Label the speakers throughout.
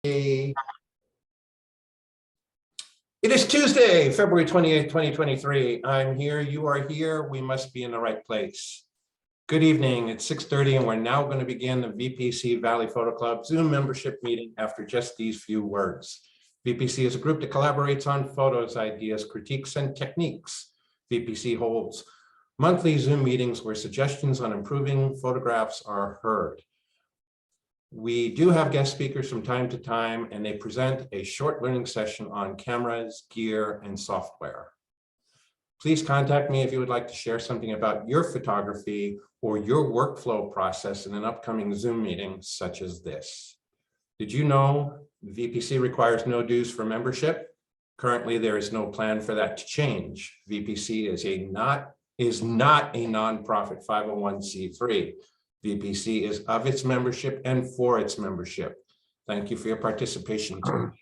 Speaker 1: It is Tuesday, February 28th, 2023. I'm here, you are here, we must be in the right place. Good evening, it's 6:30 and we're now going to begin the VPC Valley Photo Club Zoom membership meeting after just these few words. VPC is a group that collaborates on photos, ideas, critiques, and techniques. VPC holds monthly Zoom meetings where suggestions on improving photographs are heard. We do have guest speakers from time to time, and they present a short learning session on cameras, gear, and software. Please contact me if you would like to share something about your photography or your workflow process in an upcoming Zoom meeting such as this. Did you know VPC requires no dues for membership? Currently, there is no plan for that to change. VPC is not a nonprofit 501c3. VPC is of its membership and for its membership. Thank you for your participation today.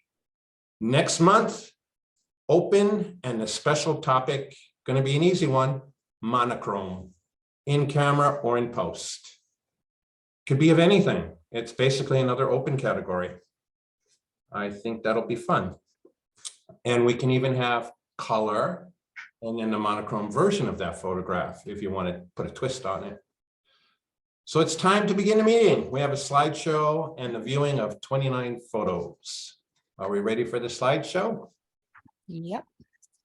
Speaker 1: Next month, open, and the special topic, going to be an easy one, monochrome, in camera or in post. Could be of anything. It's basically another open category. I think that'll be fun. And we can even have color and then the monochrome version of that photograph if you want to put a twist on it. So it's time to begin the meeting. We have a slideshow and the viewing of 29 photos. Are we ready for the slideshow?
Speaker 2: Yep.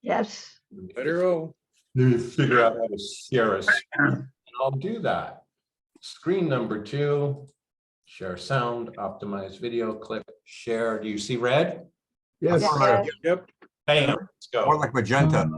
Speaker 3: Yes.
Speaker 1: Better roll. Figure out how to share a screen. I'll do that. Screen number 2, share sound, optimize video, clip, share. Do you see red?
Speaker 4: Yes.
Speaker 3: Yes.
Speaker 4: Yep.
Speaker 1: Bam, let's go.
Speaker 4: More like magenta.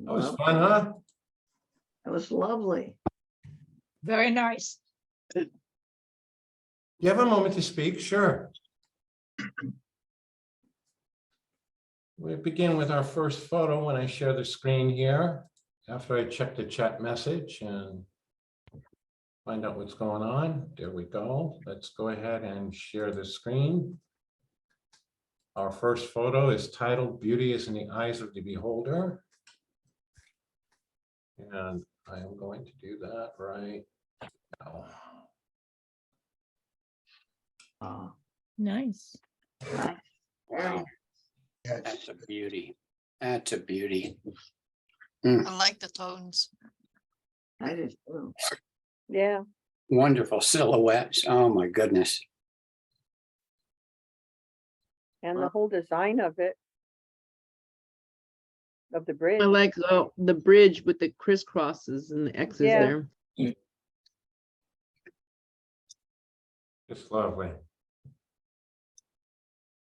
Speaker 1: That was fun, huh?
Speaker 3: That was lovely.
Speaker 2: Very nice.
Speaker 1: You have a moment to speak? Sure. We begin with our first photo when I share the screen here, after I check the chat message and find out what's going on. There we go. Let's go ahead and share the screen. Our first photo is titled "Beauty is in the Eyes of the Beholder." And I am going to do that right now.
Speaker 2: Nice.
Speaker 5: That's a beauty. That's a beauty.
Speaker 6: I like the tones.
Speaker 3: I did too.
Speaker 7: Yeah,
Speaker 5: Wonderful silhouettes. Oh my goodness.
Speaker 7: and the whole design of it. Of the bridge.
Speaker 8: I like the bridge with the crisscrosses and the X's
Speaker 7: Yeah.
Speaker 8: there.
Speaker 1: It's lovely.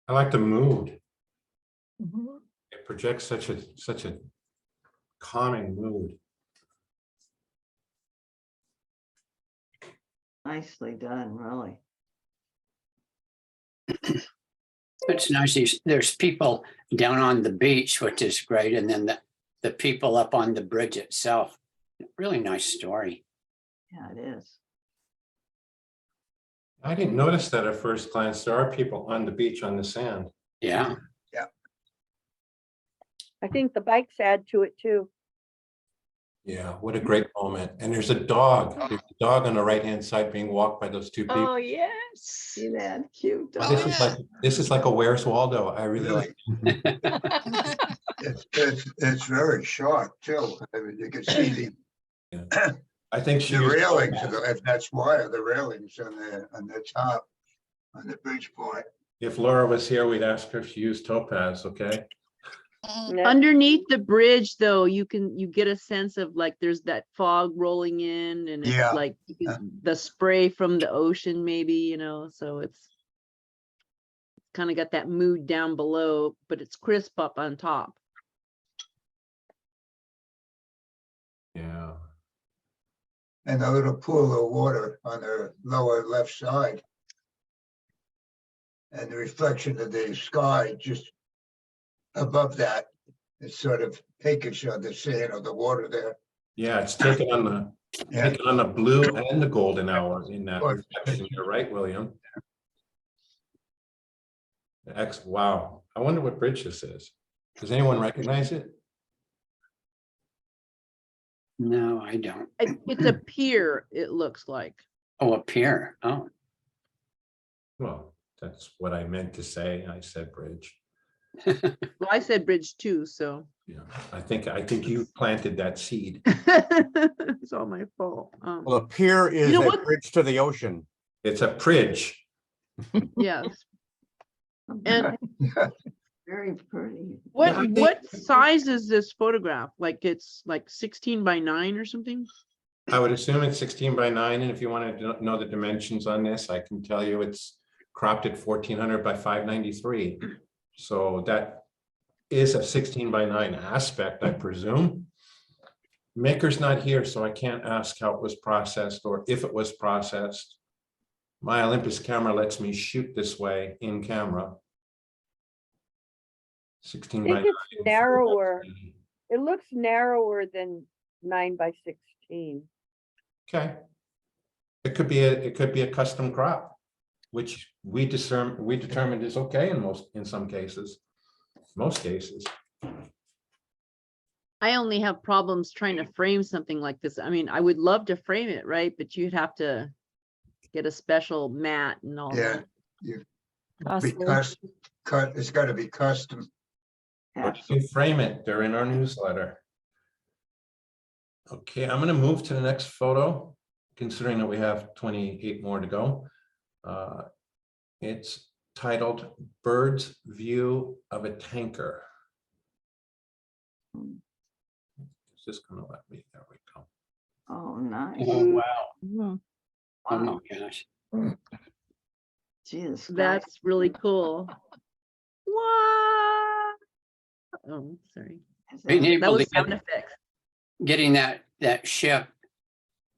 Speaker 1: I like the mood.
Speaker 2: Mhm.
Speaker 1: It projects such a calming mood.
Speaker 3: Nicely done, really.
Speaker 5: It's nice. There's people down on the beach, which is great. And then the people up on the bridge itself. Really nice story.
Speaker 3: Yeah, it is.
Speaker 1: I didn't notice that at first glance. There are people on the beach on the sand.
Speaker 5: Yeah.
Speaker 7: I think the bikes add to it too.
Speaker 1: Yeah, what a great moment. And there's a dog. There's a dog on the right-hand side being walked by those two people.
Speaker 2: Oh, yes.
Speaker 3: See that cute
Speaker 6: Oh,
Speaker 3: dog?
Speaker 6: yeah.
Speaker 1: This is like a Where's Waldo. I really like.
Speaker 4: It's very short too. I mean, you can see
Speaker 1: I think she
Speaker 4: the
Speaker 1: used
Speaker 4: railings,
Speaker 1: topaz.
Speaker 4: if that's why, the railings on the top, on the bridge point.
Speaker 1: If Laura was here, we'd ask her if she used topaz, okay?
Speaker 6: Mm,
Speaker 7: Yeah.
Speaker 8: Underneath the bridge, though, you get a sense of like there's that fog rolling in, and it's
Speaker 4: Yeah.
Speaker 8: like the spray from the ocean, maybe, so it's kind of got that mood down below, but it's crisp up on top.
Speaker 1: Yeah.
Speaker 4: And a little pool of water on the lower left side. And the reflection of the sky just above that is sort of pinkish on the sand of the water there.
Speaker 1: Yeah, it's taken on
Speaker 4: Yeah.
Speaker 1: the blue and the golden hour in that
Speaker 4: Well,
Speaker 1: reflection. You're right, William. Wow. I wonder what bridge this is. Does anyone recognize it?
Speaker 5: No, I don't.
Speaker 8: It's a pier, it looks like.
Speaker 5: Oh, a pier. Oh,
Speaker 1: Well, that's what I meant to say. I said bridge.
Speaker 8: Well, I said bridge too, so
Speaker 1: Yeah, I think you planted that seed.
Speaker 8: it's all my fault.
Speaker 9: Well, a pier is
Speaker 8: know
Speaker 9: a
Speaker 8: what?
Speaker 9: bridge to the ocean.
Speaker 1: It's a bridge.
Speaker 8: Yes. And
Speaker 3: Very pretty.
Speaker 8: what size is this photograph? Like it's like 16 by 9 or something?
Speaker 1: I would assume it's 16 by 9, and if you want to know the dimensions on this, I can tell you it's cropped at 1400 by 593. So that is a 16 by 9 aspect, I presume. Maker's not here, so I can't ask how it was processed or if it was processed. My Olympus camera lets me shoot this way in camera. 16
Speaker 7: I
Speaker 1: by
Speaker 7: think
Speaker 1: 9.
Speaker 7: it's narrower. It looks narrower than 9 by 16.
Speaker 1: Okay. It could be a custom crop, which we determined is okay in some cases, most cases.
Speaker 8: I only have problems trying to frame something like this. I mean, I would love to frame it, right? But you'd have to get a special mat and all
Speaker 4: Yeah,
Speaker 8: that.
Speaker 4: because it's gotta be custom.
Speaker 1: You frame it, they're in our newsletter. Okay, I'm gonna move to the next photo, considering that we have 28 more to go. It's titled Bird's View of a Tanker. Is this gonna let me? There we go.
Speaker 3: Oh, nice.
Speaker 5: oh, wow.
Speaker 8: Mhm.
Speaker 5: Oh, my
Speaker 3: Wow.
Speaker 5: gosh.
Speaker 3: Gee, the sky-
Speaker 8: That's really cool. What? Oh, sorry.
Speaker 3: is
Speaker 5: Being
Speaker 3: that-
Speaker 8: That
Speaker 5: able
Speaker 8: was
Speaker 5: to
Speaker 8: sound
Speaker 5: get,
Speaker 8: effects.
Speaker 5: getting that ship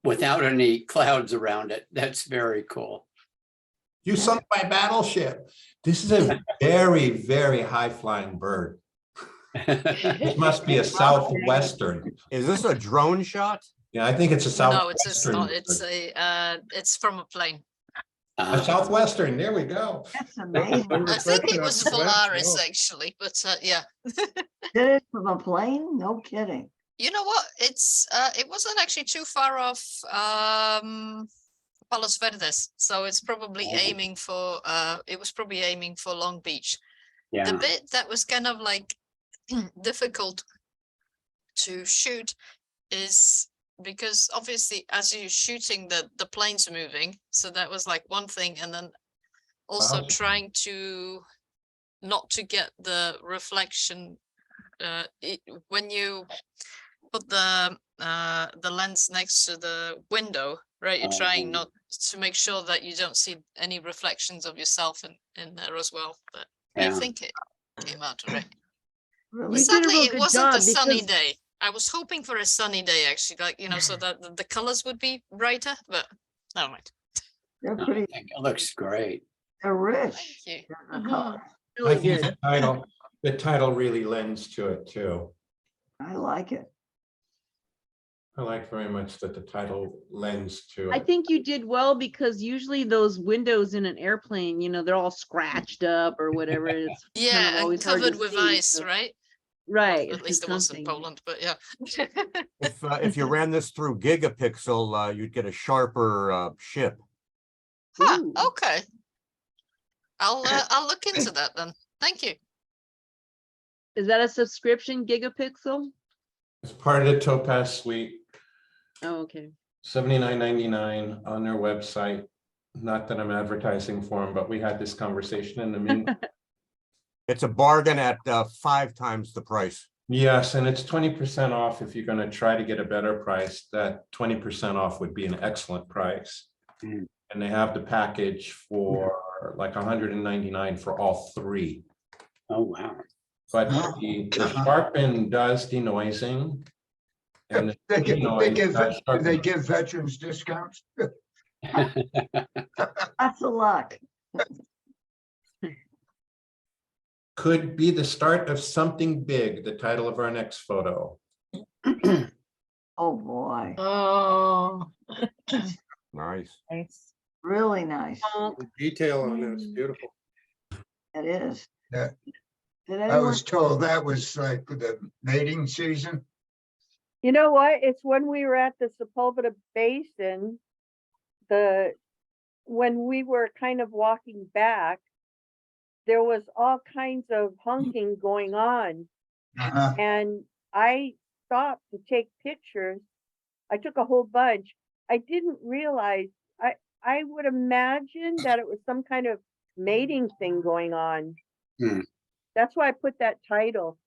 Speaker 5: without any clouds around it, that's very cool.
Speaker 1: You sunk my battleship. This is a very, very high flying bird. It must be a southwestern.
Speaker 9: Is this a drone shot?
Speaker 1: Yeah, I think it's a
Speaker 6: No, it's not.
Speaker 1: southwestern.
Speaker 6: It's from a plane.
Speaker 1: A southwestern, there we go.
Speaker 3: That's amazing.
Speaker 6: I think it was Polaris actually, but yeah.
Speaker 3: Did it from a plane? No kidding.
Speaker 6: You know what? It wasn't actually too far off Palos Verdes, so it's probably
Speaker 5: Oh.
Speaker 6: aiming for it was probably aiming for Long Beach. The
Speaker 5: Yeah,
Speaker 6: bit that was kind of like difficult to shoot is because obviously as you're shooting the plane's moving, so that was like one thing, and then also
Speaker 1: Wow.
Speaker 6: trying to not to get the reflection when you put the lens next to the window, right? You're trying
Speaker 5: Oh.
Speaker 6: not to make sure that you don't see any reflections of yourself in there as well, but I
Speaker 5: yeah.
Speaker 6: think it came out all right.
Speaker 3: Really?
Speaker 8: You did a
Speaker 6: Sadly,
Speaker 8: real
Speaker 6: it
Speaker 8: good
Speaker 6: wasn't a
Speaker 8: job
Speaker 6: sunny
Speaker 8: because-
Speaker 6: day. I was hoping for a sunny day, actually, like, so that the colors would be brighter, but never mind.
Speaker 3: They're
Speaker 5: No, I
Speaker 3: pretty,
Speaker 5: think it looks great.
Speaker 3: they're rich.
Speaker 6: Thank you.
Speaker 3: in the
Speaker 2: Mhm.
Speaker 3: color.
Speaker 1: I
Speaker 8: Really
Speaker 1: think
Speaker 8: good.
Speaker 1: the title really lends to it too.
Speaker 3: I like it.
Speaker 1: I like very much that the title lends to
Speaker 8: I
Speaker 1: it.
Speaker 8: think you did well because usually those windows in an airplane, they're all scratched up or whatever. It's kind
Speaker 6: Yeah,
Speaker 8: of
Speaker 6: and
Speaker 8: always hard to
Speaker 6: covered with
Speaker 8: see,
Speaker 6: ice,
Speaker 8: so-
Speaker 6: right?
Speaker 8: Right.
Speaker 6: At least
Speaker 8: it's
Speaker 6: it was in
Speaker 8: something.
Speaker 6: Poland, but yeah.
Speaker 9: If you ran this through gigapixel, you'd get a sharper ship.
Speaker 6: Huh,
Speaker 8: Ooh.
Speaker 6: okay. I'll look into that then. Thank you.
Speaker 8: Is that a subscription gigapixel?
Speaker 1: It's part of the Topaz suite,
Speaker 8: Oh, okay.
Speaker 1: $79.99 on their website. Not that I'm advertising for them, but we had this conversation in the meeting.
Speaker 9: It's a bargain at 5 times the price.
Speaker 1: Yes, and it's 20% off if you're gonna try to get a better price. That 20% off would be an excellent price.
Speaker 5: Mm.
Speaker 1: And they have the package for like $199 for all 3.
Speaker 5: Oh, wow.
Speaker 1: But
Speaker 4: Oh,
Speaker 1: the Sharpen does denoising. And the
Speaker 4: They give,
Speaker 1: denoise does sharpen.
Speaker 4: they give veterans discounts.
Speaker 3: Lots of luck.
Speaker 1: Could be the start of something big, the title of our next photo.
Speaker 3: Oh, boy.
Speaker 2: Oh,
Speaker 9: Nice.
Speaker 2: nice.
Speaker 3: Really nice.
Speaker 8: Oh,
Speaker 1: Detail
Speaker 2: on this,
Speaker 1: beautiful.
Speaker 3: It is.
Speaker 4: Yeah.
Speaker 3: Did
Speaker 4: I
Speaker 3: anyone,
Speaker 4: was told that was like the mating season.
Speaker 7: You know what? It's when we were at the Sepulveda Basin, when we were kind of walking back, there was all kinds of hunking going on.
Speaker 4: Uh-huh.
Speaker 7: And I stopped to take pictures. I took a whole bunch. I didn't realize, I would imagine that it was some kind of mating thing going on.
Speaker 5: Hmm.
Speaker 7: That's why I put that title.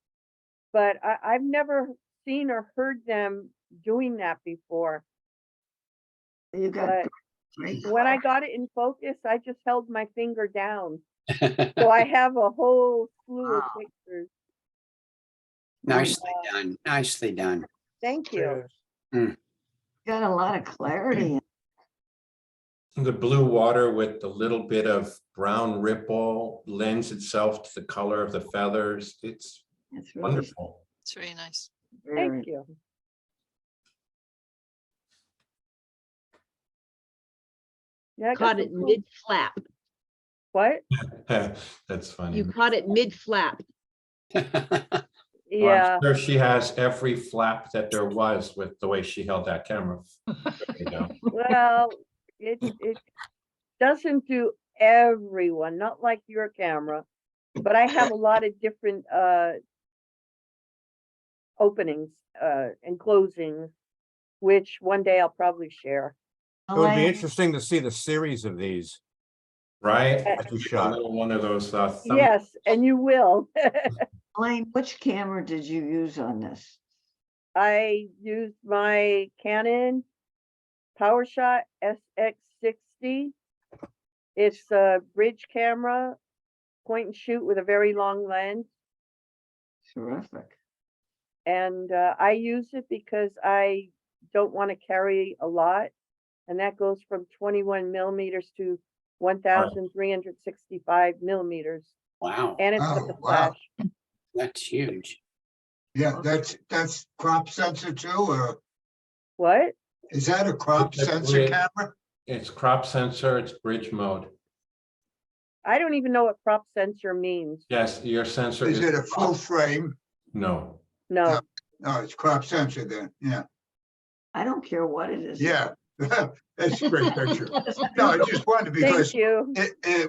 Speaker 7: But I've never seen or heard them doing that before.
Speaker 3: you got
Speaker 7: But
Speaker 3: great.
Speaker 7: when I got it in focus, I just held my finger down. So I have a whole slew of
Speaker 3: Wow.
Speaker 7: pictures.
Speaker 5: Nicely done. Nicely done.
Speaker 7: Thank you.
Speaker 3: Got a lot of clarity.
Speaker 1: The blue water with the little bit of brown ripple lends itself to the color of the feathers. It's
Speaker 3: It's really
Speaker 1: wonderful.
Speaker 6: It's really nice.
Speaker 3: very,
Speaker 7: Thank you. Yeah, I got
Speaker 8: caught
Speaker 7: some
Speaker 8: it
Speaker 7: cool-
Speaker 8: mid flap.
Speaker 7: What?
Speaker 1: That's funny.
Speaker 8: You caught it mid flap.
Speaker 1: Well, I'm
Speaker 7: Yeah,
Speaker 1: sure she has every flap that there was with the way she held that camera. You know.
Speaker 7: well, it doesn't do everyone, not like your camera, but I have a lot of different openings and closings, which one day I'll probably share.
Speaker 9: It would be
Speaker 3: Elaine,
Speaker 9: interesting to see the series of these
Speaker 1: Right?
Speaker 9: that you
Speaker 1: A
Speaker 9: shot.
Speaker 1: little one of those thumb.
Speaker 7: Yes, and you will.
Speaker 3: Elaine, which camera did you use on this?
Speaker 7: I used my Canon PowerShot SX60. It's a bridge camera, point and shoot with a very long lens.
Speaker 3: Terrific.
Speaker 7: And I use it because I don't want to carry a lot. And that goes from 21 millimeters to 1,365 millimeters.
Speaker 5: Wow,
Speaker 7: And it's got
Speaker 4: Oh,
Speaker 7: the
Speaker 4: wow.
Speaker 7: flash.
Speaker 5: that's huge.
Speaker 4: Yeah, that's crop sensor too, or
Speaker 7: What?
Speaker 4: is that a crop
Speaker 1: That's
Speaker 4: sensor
Speaker 1: weird.
Speaker 4: camera?
Speaker 1: It's crop sensor, it's bridge mode.
Speaker 7: I don't even know what crop sensor means.
Speaker 1: Yes, your sensor
Speaker 4: Is
Speaker 1: is.
Speaker 4: it a full frame?
Speaker 1: No,
Speaker 7: No.
Speaker 4: No, it's crop sensor then, yeah,
Speaker 3: I don't care what it is.
Speaker 4: yeah. That's a great picture. No, I just wanted because
Speaker 7: Thank you.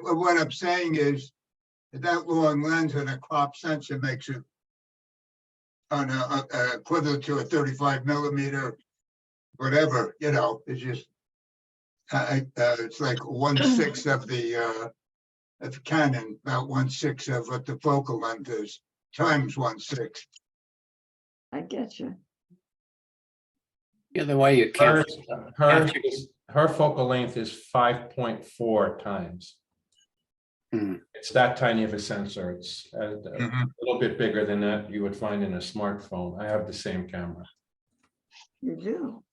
Speaker 4: what I'm saying is that long lens and a crop sensor makes it on a equivalent to a 35 millimeter, whatever, it's just it's like 1/6 of the Canon, about 1/6 of what the focal length is, times 1/6.
Speaker 3: I get you.
Speaker 5: The other way you
Speaker 1: her,
Speaker 5: can't.
Speaker 1: her focal length is 5.4 times.
Speaker 5: Hmm.
Speaker 1: It's that tiny of a sensor. It's a
Speaker 4: Mhm.
Speaker 1: little bit bigger than that you would find in a smartphone. I have the same camera.
Speaker 3: You do.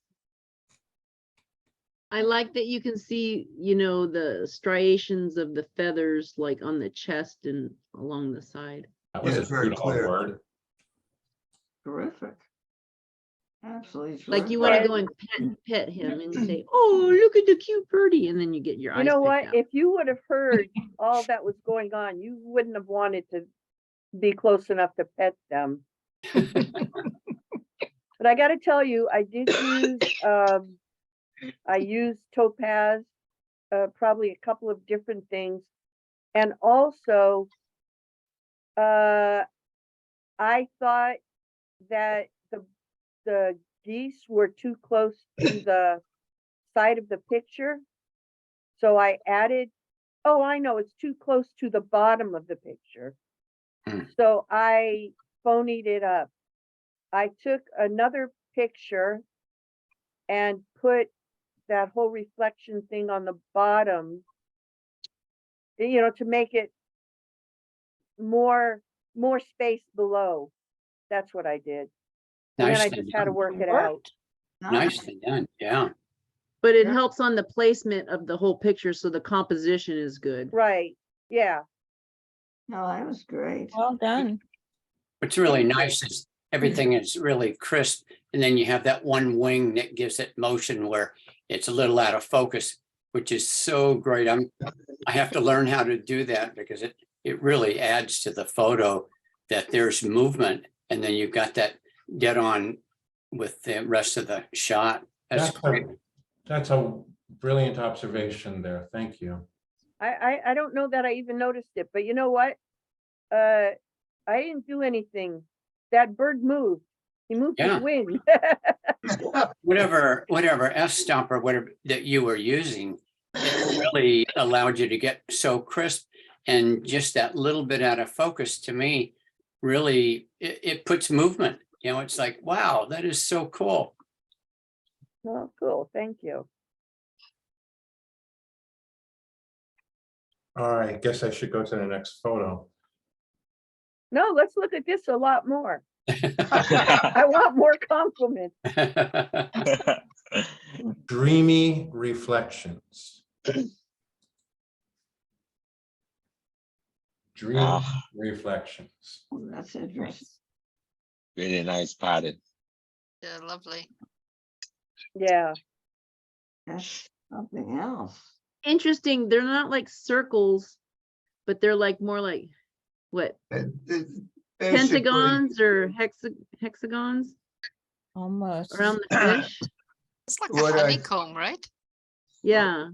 Speaker 8: I like that you can see, the striations of the feathers like on the chest and along the side.
Speaker 1: That was
Speaker 4: Yeah,
Speaker 1: a
Speaker 4: it's very
Speaker 1: beautiful
Speaker 4: clear.
Speaker 1: word.
Speaker 3: Terrific. Absolutely.
Speaker 8: Like you
Speaker 3: terrific.
Speaker 8: want to go and pet him and say, "Oh, look at the cute birdie," and then you get your eyes
Speaker 7: You know
Speaker 8: picked
Speaker 7: what?
Speaker 8: out.
Speaker 7: If you would have heard all that was going on, you wouldn't have wanted to be close enough to pet them. But I gotta tell you, I did use, I used Topaz, probably a couple of different things. And also, I thought that the geese were too close to the side of the picture. So I added, oh, I know, it's too close to the bottom of the picture.
Speaker 5: Hmm.
Speaker 7: So I phonied it up. I took another picture and put that whole reflection thing on the bottom, you know, to make it more space below. That's what I did. And then I
Speaker 5: Nicely
Speaker 7: just had to
Speaker 5: done.
Speaker 7: work it out.
Speaker 5: Nicely done. Yeah.
Speaker 8: But it
Speaker 1: Yeah.
Speaker 8: helps on the placement of the whole picture, so the composition is good.
Speaker 7: Right, yeah.
Speaker 3: No, that was great.
Speaker 2: Well done.
Speaker 5: What's really
Speaker 7: Thank you.
Speaker 5: nice is everything is really crisp. And then you have that one wing that gives it motion where it's a little out of focus, which is so great. I have to learn how to do that because it really adds to the photo that there's movement. And then you've got that dead on with the rest of the shot. That's great.
Speaker 1: That's a brilliant observation there. Thank you.
Speaker 7: I don't know that I even noticed it, but you know what? I didn't do anything. That bird moved. He moved his
Speaker 5: Yeah.
Speaker 7: wing.
Speaker 5: Whatever f-stop or whatever that you were using, it really allowed you to get so crisp, and just that little bit out of focus to me really it puts movement. You know, it's like, wow, that is so cool.
Speaker 7: Oh, cool, thank you.
Speaker 1: All right, guess I should go to the next photo.
Speaker 7: No, let's look at this a lot more. I want more compliments.
Speaker 1: Dreamy reflections. Dreamy
Speaker 10: Ah.
Speaker 1: reflections.
Speaker 3: Oh, that's interesting.
Speaker 10: Really nice pattern.
Speaker 6: Yeah, lovely.
Speaker 7: Yeah,
Speaker 3: That's something else.
Speaker 8: Interesting, they're not like circles, but they're like more like, what,
Speaker 4: Basically,
Speaker 8: pentagons or hexagons
Speaker 2: Almost.
Speaker 8: around the fish?
Speaker 6: It's like
Speaker 4: What
Speaker 6: a
Speaker 4: I-
Speaker 6: honeycomb, right?
Speaker 8: Yeah,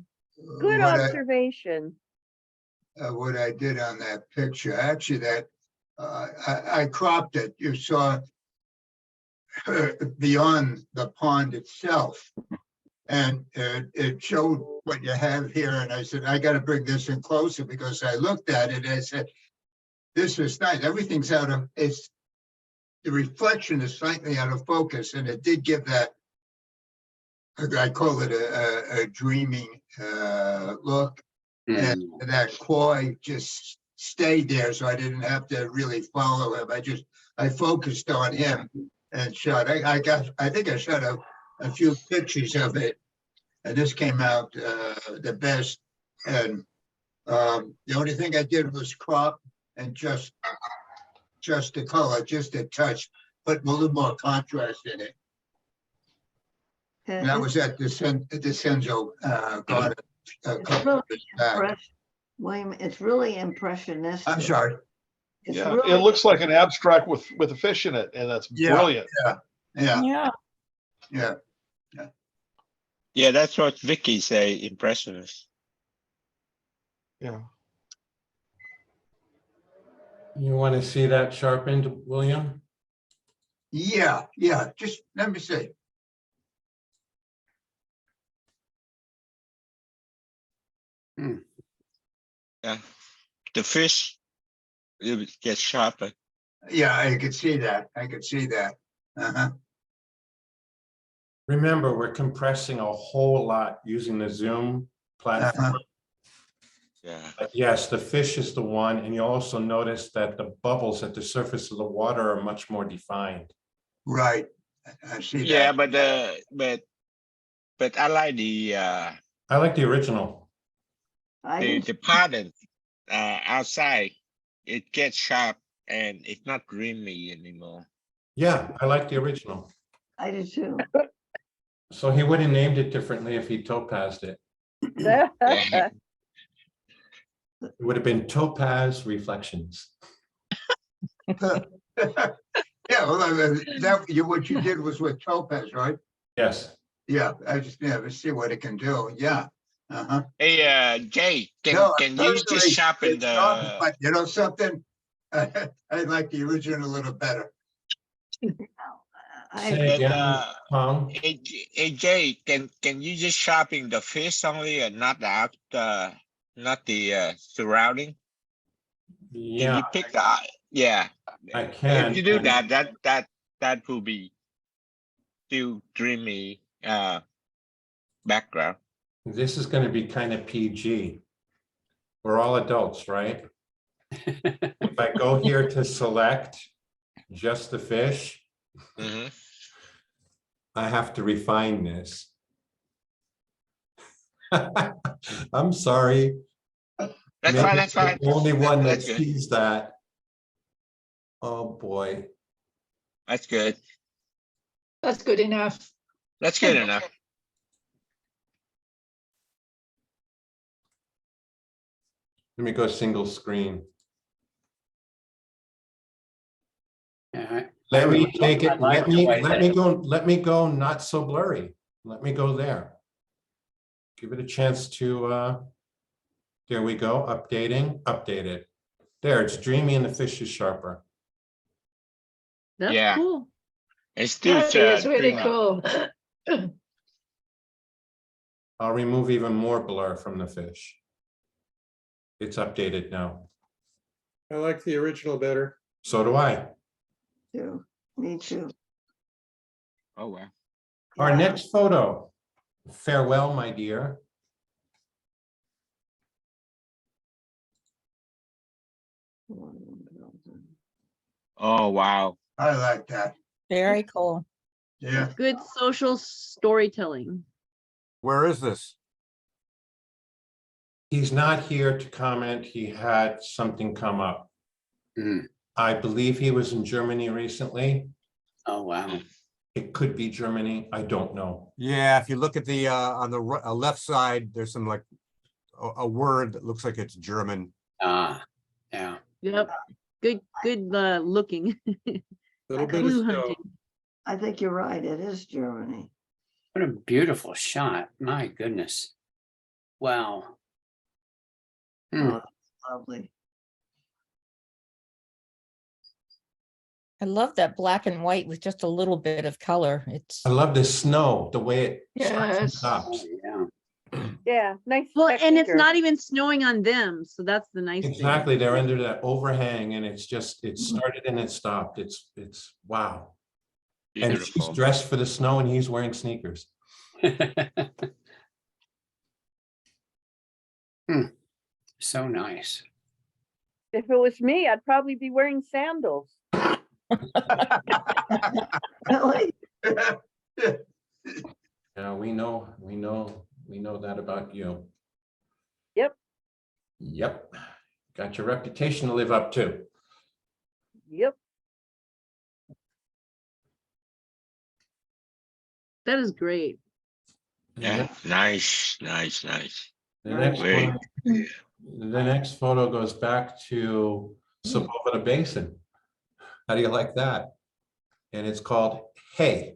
Speaker 7: good
Speaker 4: what
Speaker 7: observation.
Speaker 4: what I did on that picture, actually that, I cropped it, you saw beyond the pond itself. And it showed what you have here, and I said, I gotta bring this in closer, because I looked at it and I said, this is nice, everything's out of, the reflection is slightly out of focus, and it did give that, I call it a dreaming look. And
Speaker 5: Mm.
Speaker 4: that koi just stayed there, so I didn't have to really follow him. I focused on him and shot. I think I shot a few pictures of it, and this came out the best. And the only thing I did was crop and just the color, just a touch, put a little more contrast in it. And that was at the Senzo garden. a
Speaker 3: It's
Speaker 4: couple
Speaker 3: really
Speaker 4: of years back.
Speaker 3: William, it's really impressionistic.
Speaker 4: I'm sorry.
Speaker 3: It's
Speaker 11: Yeah,
Speaker 3: really-
Speaker 11: it looks like an abstract with a fish in it, and that's
Speaker 4: Yeah.
Speaker 11: brilliant.
Speaker 4: Yeah,
Speaker 2: Yeah.
Speaker 4: yeah.
Speaker 10: Yeah, that's what Vicky say, impressionist.
Speaker 11: Yeah.
Speaker 1: You want to see that sharpened, William?
Speaker 4: Yeah, just let me see.
Speaker 10: Yeah, the fish it gets sharper.
Speaker 4: Yeah, I could see that. I could see that. Uh-huh.
Speaker 1: Remember, we're compressing a whole lot using the Zoom platform.
Speaker 10: Yeah,
Speaker 1: But yes, the fish is the one, and you also notice that the bubbles at the surface of the water are much more defined.
Speaker 4: Right. I see that.
Speaker 10: yeah, but I like the
Speaker 1: I like the original.
Speaker 3: I do,
Speaker 10: the pattern outside. It gets sharp and it's not dreamy anymore.
Speaker 1: Yeah, I like the original.
Speaker 3: I do too.
Speaker 1: So he would have named it differently if he topazed it.
Speaker 10: Yeah.
Speaker 1: It would have been Topaz Reflections.
Speaker 4: Yeah, well, what you did was with Topaz, right?
Speaker 1: Yes.
Speaker 4: Yeah, I just never see what it can do. Yeah. Uh-huh.
Speaker 10: Hey, Jay,
Speaker 4: No,
Speaker 10: can you just
Speaker 4: personally,
Speaker 10: sharpen
Speaker 4: it's not,
Speaker 10: the,
Speaker 4: but you know something? I like the original a little better.
Speaker 3: I,
Speaker 1: Say
Speaker 10: and,
Speaker 1: again, Tom.
Speaker 10: hey, Jay, can you just sharpen the fish only and not the out, not the surrounding? Can
Speaker 1: Yeah,
Speaker 10: you pick the, yeah,
Speaker 1: I can.
Speaker 10: if you do
Speaker 1: and
Speaker 10: that will be still dreamy, background.
Speaker 1: This is gonna be kind of PG. We're all adults, right? If I go here to select just the fish,
Speaker 10: Mhm.
Speaker 1: I have to refine this. I'm sorry.
Speaker 10: That's
Speaker 1: Maybe
Speaker 10: fine, that's
Speaker 1: I'm
Speaker 10: fine.
Speaker 1: the only one that
Speaker 10: That's good.
Speaker 1: sees that. Oh, boy.
Speaker 10: That's good.
Speaker 2: That's good enough.
Speaker 10: That's good enough.
Speaker 1: Let me go single screen.
Speaker 5: Yeah,
Speaker 1: Let me
Speaker 5: really
Speaker 1: take
Speaker 5: I
Speaker 1: it,
Speaker 5: like the way
Speaker 1: let
Speaker 5: that-
Speaker 1: me go not so blurry. Let me go there. Give it a chance to, there we go, update it. There, it's dreamy and the fish is sharper.
Speaker 8: That's
Speaker 10: Yeah.
Speaker 8: cool.
Speaker 10: It's still,
Speaker 2: That is really
Speaker 10: dreamy.
Speaker 2: cool.
Speaker 1: I'll remove even more blur from the fish. It's updated now.
Speaker 11: I like the original better.
Speaker 1: So do I.
Speaker 3: too. Me too.
Speaker 10: Oh, wow.
Speaker 1: Our
Speaker 3: Yeah.
Speaker 1: next photo. Farewell, my dear.
Speaker 10: Oh, wow.
Speaker 4: I like that.
Speaker 2: Very cool.
Speaker 4: Yeah.
Speaker 8: Good social storytelling.
Speaker 9: Where is this?
Speaker 1: He's not here to comment. He had something come up.
Speaker 5: Mm.
Speaker 1: I believe he was in Germany recently.
Speaker 5: Oh, wow.
Speaker 1: It could be Germany. I don't know.
Speaker 9: Yeah, if you look at the on the left side, there's some like a word that looks like it's German.
Speaker 5: Ah, yeah.
Speaker 8: Yep. Good looking.
Speaker 11: Little bit of
Speaker 8: Clue
Speaker 11: snow.
Speaker 8: hunting.
Speaker 3: I think you're right. It is Germany.
Speaker 5: What a beautiful shot. My goodness. Wow. Hmm.
Speaker 3: Oh, lovely.
Speaker 2: I love that black and white with just a little bit of color. It's
Speaker 1: I love the snow, the way it starts and
Speaker 2: Yes.
Speaker 1: stops.
Speaker 5: Oh, yeah.
Speaker 7: Yeah, nice.
Speaker 8: Well, and it's
Speaker 7: texture.
Speaker 8: not even snowing on them, so that's the nice thing.
Speaker 1: Exactly. They're under that overhang and it's just, it started and it stopped. It's wow. And she's
Speaker 10: Beautiful.
Speaker 1: dressed for the snow and he's wearing sneakers.
Speaker 5: So nice.
Speaker 7: If it was me, I'd probably be wearing sandals.
Speaker 3: Really?
Speaker 1: Yeah, we know that about you.
Speaker 7: Yep.
Speaker 1: Yep. Got your reputation to live up to.
Speaker 7: Yep.
Speaker 8: That is great.
Speaker 10: Yeah, nice, nice, nice.
Speaker 1: The next
Speaker 10: Great.
Speaker 1: one, the next photo goes back to Sepulveda Basin. How do you like that? And it's called Hey.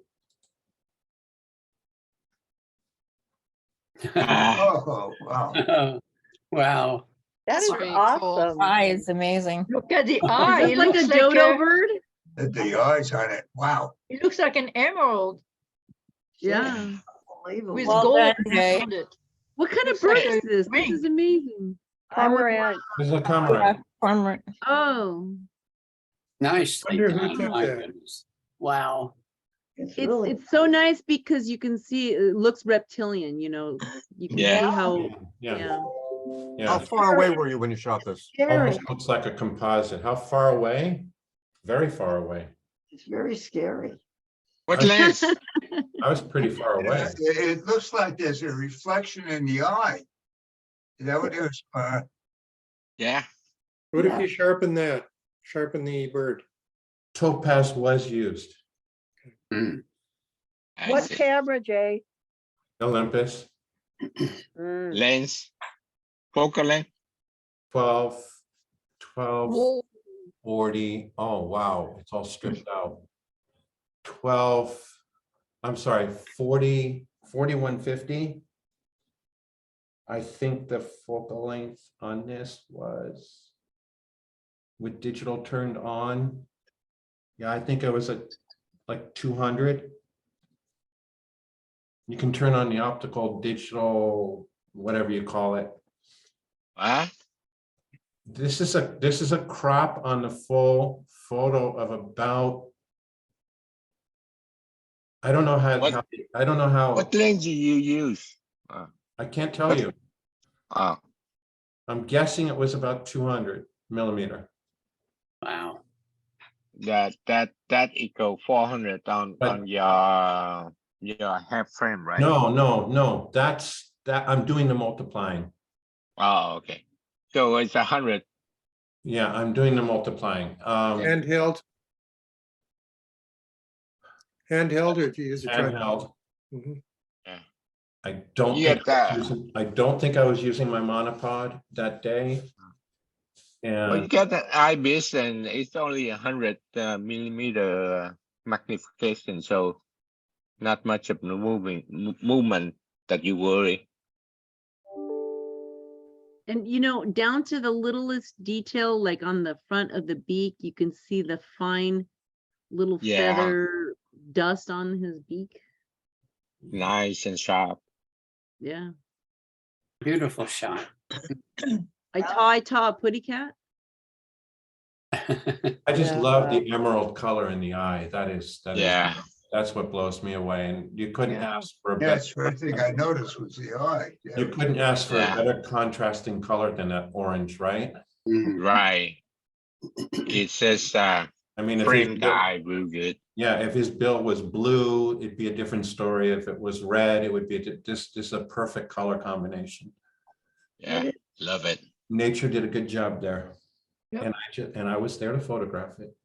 Speaker 4: Oh, wow.
Speaker 5: Wow.
Speaker 7: That
Speaker 6: That's
Speaker 7: is
Speaker 6: very cool.
Speaker 7: awesome.
Speaker 2: eye is amazing. Look at the
Speaker 8: Is
Speaker 2: eye.
Speaker 8: this
Speaker 2: It
Speaker 8: like
Speaker 2: looks
Speaker 8: a
Speaker 2: like
Speaker 8: dodo bird?
Speaker 4: The eyes on it. Wow.
Speaker 2: it looks like an emerald
Speaker 8: Yeah.
Speaker 3: Unbelievable.
Speaker 2: with
Speaker 3: Well,
Speaker 2: gold
Speaker 3: then,
Speaker 2: around it.
Speaker 8: What kind of
Speaker 2: Looks like
Speaker 8: bird is
Speaker 2: a
Speaker 8: this? This
Speaker 2: ring.
Speaker 8: is amazing.
Speaker 3: I would-
Speaker 7: Cormorant.
Speaker 1: This is a cormorant.
Speaker 2: Cormorant.
Speaker 8: Oh,
Speaker 5: Nicely
Speaker 11: Wonder who
Speaker 5: done.
Speaker 11: took
Speaker 5: My
Speaker 11: that.
Speaker 5: goodness. Wow.
Speaker 3: It's
Speaker 8: it's
Speaker 3: really,
Speaker 8: it's so nice because you can see it looks reptilian, you know. You can
Speaker 10: Yeah.
Speaker 8: see how
Speaker 1: Yeah,
Speaker 8: yeah.
Speaker 9: How
Speaker 1: yeah.
Speaker 9: far away were you when you shot this?
Speaker 3: scary.
Speaker 1: Almost looks like a composite. How far away? Very far away.
Speaker 3: It's very scary.
Speaker 10: What lens?
Speaker 1: I was pretty far away.
Speaker 4: It looks like there's a reflection in the eye. Is that what it was?
Speaker 10: Yeah.
Speaker 11: What if
Speaker 3: Yeah.
Speaker 11: you sharpen that? Sharpen the bird.
Speaker 1: Topaz was used.
Speaker 5: Mm.
Speaker 10: I
Speaker 7: What
Speaker 10: see.
Speaker 7: camera, Jay?
Speaker 1: Olympus,
Speaker 7: Mm.
Speaker 10: Lens, focal length.
Speaker 1: 12, 12,
Speaker 2: Whoa.
Speaker 1: 40. Oh, wow. It's all stripped out. 12, I'm sorry, 4150. I think the focal length on this was with digital turned on. Yeah, I think it was at like 200. You can turn on the optical, digital, whatever you call it.
Speaker 10: Huh?
Speaker 1: This is a crop on the full photo of about, I don't know how,
Speaker 10: What-
Speaker 1: I don't know how,
Speaker 10: What lens do you use?
Speaker 1: I can't tell you.
Speaker 10: Oh,
Speaker 1: I'm guessing it was about 200 millimeter.
Speaker 5: Wow.
Speaker 10: that equal 400 on
Speaker 1: But-
Speaker 10: your half frame, right?
Speaker 1: No, that's I'm doing the multiplying.
Speaker 10: Oh, okay. So it's 100.
Speaker 1: Yeah, I'm doing the multiplying.
Speaker 11: Handheld? Handheld or do you use a tripod?
Speaker 1: Handheld.
Speaker 11: Mhm.
Speaker 1: I don't
Speaker 10: Yeah,
Speaker 1: think I don't think I was using my monopod that day.
Speaker 10: Well, you
Speaker 1: And
Speaker 10: get the IBIS and it's only 100 millimeter magnification, so not much of the movement that you worry.
Speaker 8: And you know, down to the littlest detail, like on the front of the beak, you can see the fine little
Speaker 10: Yeah.
Speaker 8: feather dust on his beak.
Speaker 10: Nice and sharp.
Speaker 8: Yeah.
Speaker 5: Beautiful shot.
Speaker 8: I taught a putty cat.
Speaker 1: I just
Speaker 7: Yeah.
Speaker 1: love the emerald color in the eye.
Speaker 10: Yeah.
Speaker 1: That's what blows me away. And you couldn't
Speaker 8: Yeah.
Speaker 1: ask for a
Speaker 4: Yes,
Speaker 1: better.
Speaker 4: first thing I noticed was the eye. Yeah.
Speaker 1: You couldn't ask for a
Speaker 10: Yeah.
Speaker 1: better contrasting color than that orange, right?
Speaker 5: Mm.
Speaker 10: Right. It says
Speaker 1: I mean, if his
Speaker 10: frame the
Speaker 1: bill,
Speaker 10: eye real good.
Speaker 1: yeah, if his bill was blue, it'd be a different story. If it was red, it would be just a perfect color combination.
Speaker 10: Yeah, love it.
Speaker 1: Nature did a good job there.
Speaker 8: Yep.
Speaker 1: And I was there to photograph it.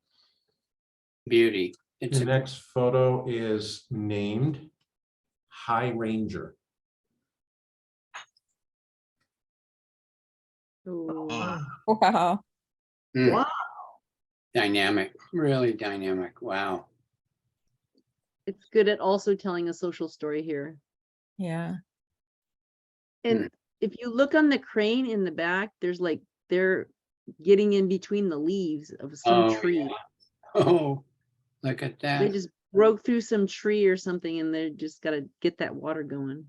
Speaker 5: Beauty. It's
Speaker 1: The
Speaker 5: a
Speaker 1: next photo is named High Ranger.
Speaker 8: Oh,
Speaker 2: Wow.
Speaker 5: mm,
Speaker 3: Wow.
Speaker 5: dynamic, really dynamic. Wow.
Speaker 8: it's good at also telling a social story here.
Speaker 2: Yeah.
Speaker 8: And if you look on the crane in the back, there's like they're getting in between the leaves of some
Speaker 5: Oh,
Speaker 8: tree.
Speaker 5: yeah. Oh, look at
Speaker 8: They
Speaker 5: that.
Speaker 8: just broke through some tree or something and they just gotta get that water going.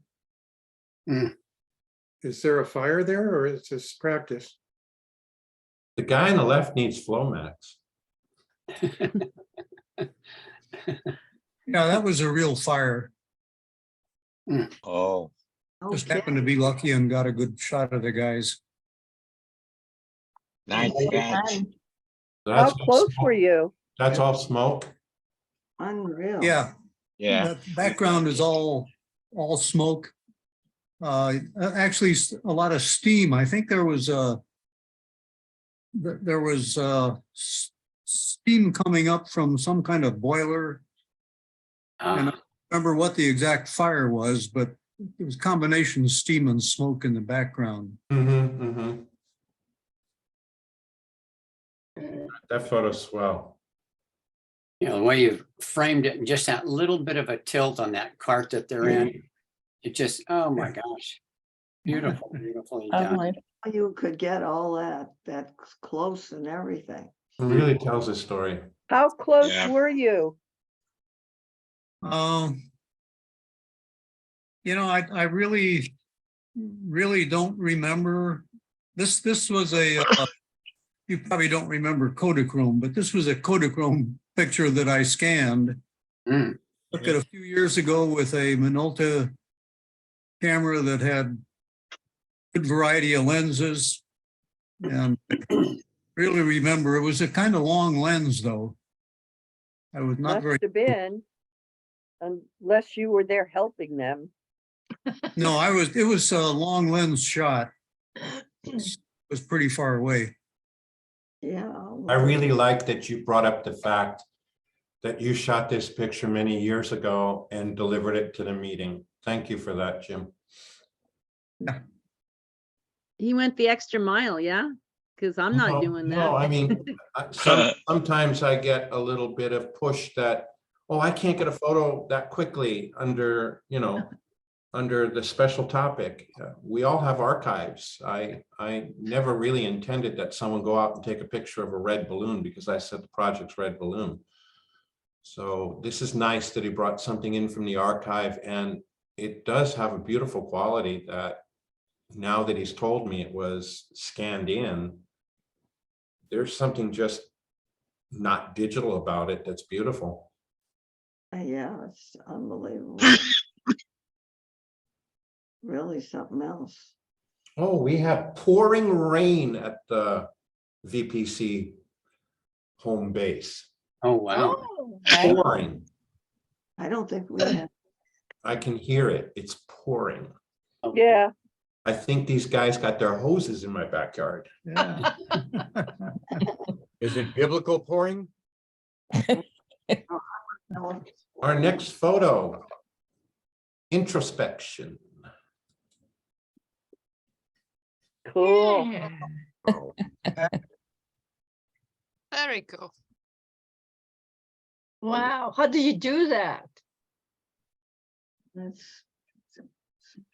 Speaker 11: Is there a fire there or is this practice?
Speaker 1: The guy on the left needs flow mats.
Speaker 12: Yeah, that was a real fire.
Speaker 10: Oh,
Speaker 12: Just
Speaker 3: Okay.
Speaker 12: happened to be lucky and got a good shot of the guys.
Speaker 10: nice catch.
Speaker 7: How
Speaker 1: That's
Speaker 7: close were you?
Speaker 1: That's all smoke.
Speaker 3: Unreal.
Speaker 12: Yeah,
Speaker 10: Yeah.
Speaker 12: that background is all smoke. Actually, a lot of steam. I think there was steam coming up from some kind of boiler. And I
Speaker 5: Ah,
Speaker 12: don't remember what the exact fire was, but it was a combination of steam and smoke in the background.
Speaker 1: That photo's swell.
Speaker 5: you know, the way you've framed it and just that little bit of a tilt on that cart that they're in. It just, oh my gosh. Beautiful, beautifully done.
Speaker 2: Lovely.
Speaker 3: You could get all that close and everything.
Speaker 1: It really tells a story.
Speaker 7: How close
Speaker 10: Yeah.
Speaker 7: were you?
Speaker 12: You know, I really don't remember. This was a, you probably don't remember Kodachrome, but this was a Kodachrome picture that I scanned.
Speaker 5: Mm.
Speaker 12: Took it a few years ago with a Minolta camera that had good variety of lenses. And really remember, it was a kind of long lens though. I was not
Speaker 7: Must
Speaker 12: very,
Speaker 7: have been, unless you were there helping them.
Speaker 12: no, it was a long lens shot. It was pretty far away.
Speaker 3: Yeah.
Speaker 1: I really like that you brought up the fact that you shot this picture many years ago and delivered it to the meeting. Thank you for that, Jim.
Speaker 8: He went the extra mile, yeah? Because I'm not doing that.
Speaker 1: No, I mean, sometimes I get a little bit of push that, Oh, I can't get a photo that quickly under, under the special topic. We all have archives. I never really intended that someone go out and take a picture of a red balloon because I said the project's red balloon. So this is nice that he brought something in from the archive, and it does have a beautiful quality that now that he's told me it was scanned in, there's something just not digital about it that's beautiful.
Speaker 3: Yeah, it's unbelievable. Really something else.
Speaker 1: Oh, we have pouring rain at the VPC home base.
Speaker 5: Oh, wow.
Speaker 2: Oh, okay.
Speaker 1: Pouring.
Speaker 3: I don't think we have.
Speaker 1: I can hear it. It's pouring.
Speaker 5: Oh,
Speaker 7: Yeah,
Speaker 1: I think these guys got their hoses in my backyard.
Speaker 12: Yeah.
Speaker 9: Is it biblical pouring?
Speaker 3: No,
Speaker 1: Our next photo. Introspection.
Speaker 7: cool.
Speaker 9: Oh,
Speaker 6: Very cool.
Speaker 13: Wow, how did you do that?
Speaker 3: That's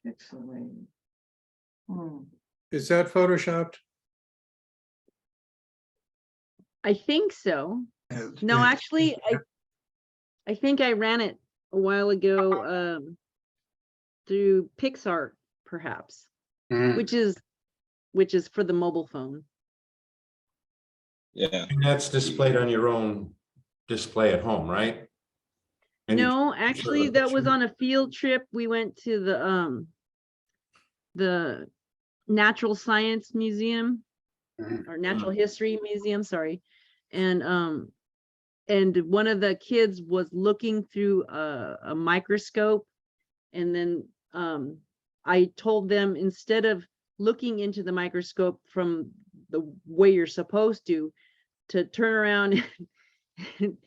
Speaker 3: pixelated. Hmm.
Speaker 11: Is that photoshopped?
Speaker 8: I think so.
Speaker 4: It's-
Speaker 8: No,
Speaker 4: it's-
Speaker 8: actually, I think I ran it a while ago, through PixArt, perhaps,
Speaker 5: Mm.
Speaker 8: which is for the mobile phone.
Speaker 10: Yeah.
Speaker 1: And that's displayed on your own display at home, right? And you-
Speaker 8: No, actually, that was on a field trip. We went to the Natural Science Museum
Speaker 5: Mhm.
Speaker 8: or Natural History Museum, sorry. And one of the kids was looking through a microscope. And then I told them, instead of looking into the microscope from the way you're supposed to turn around and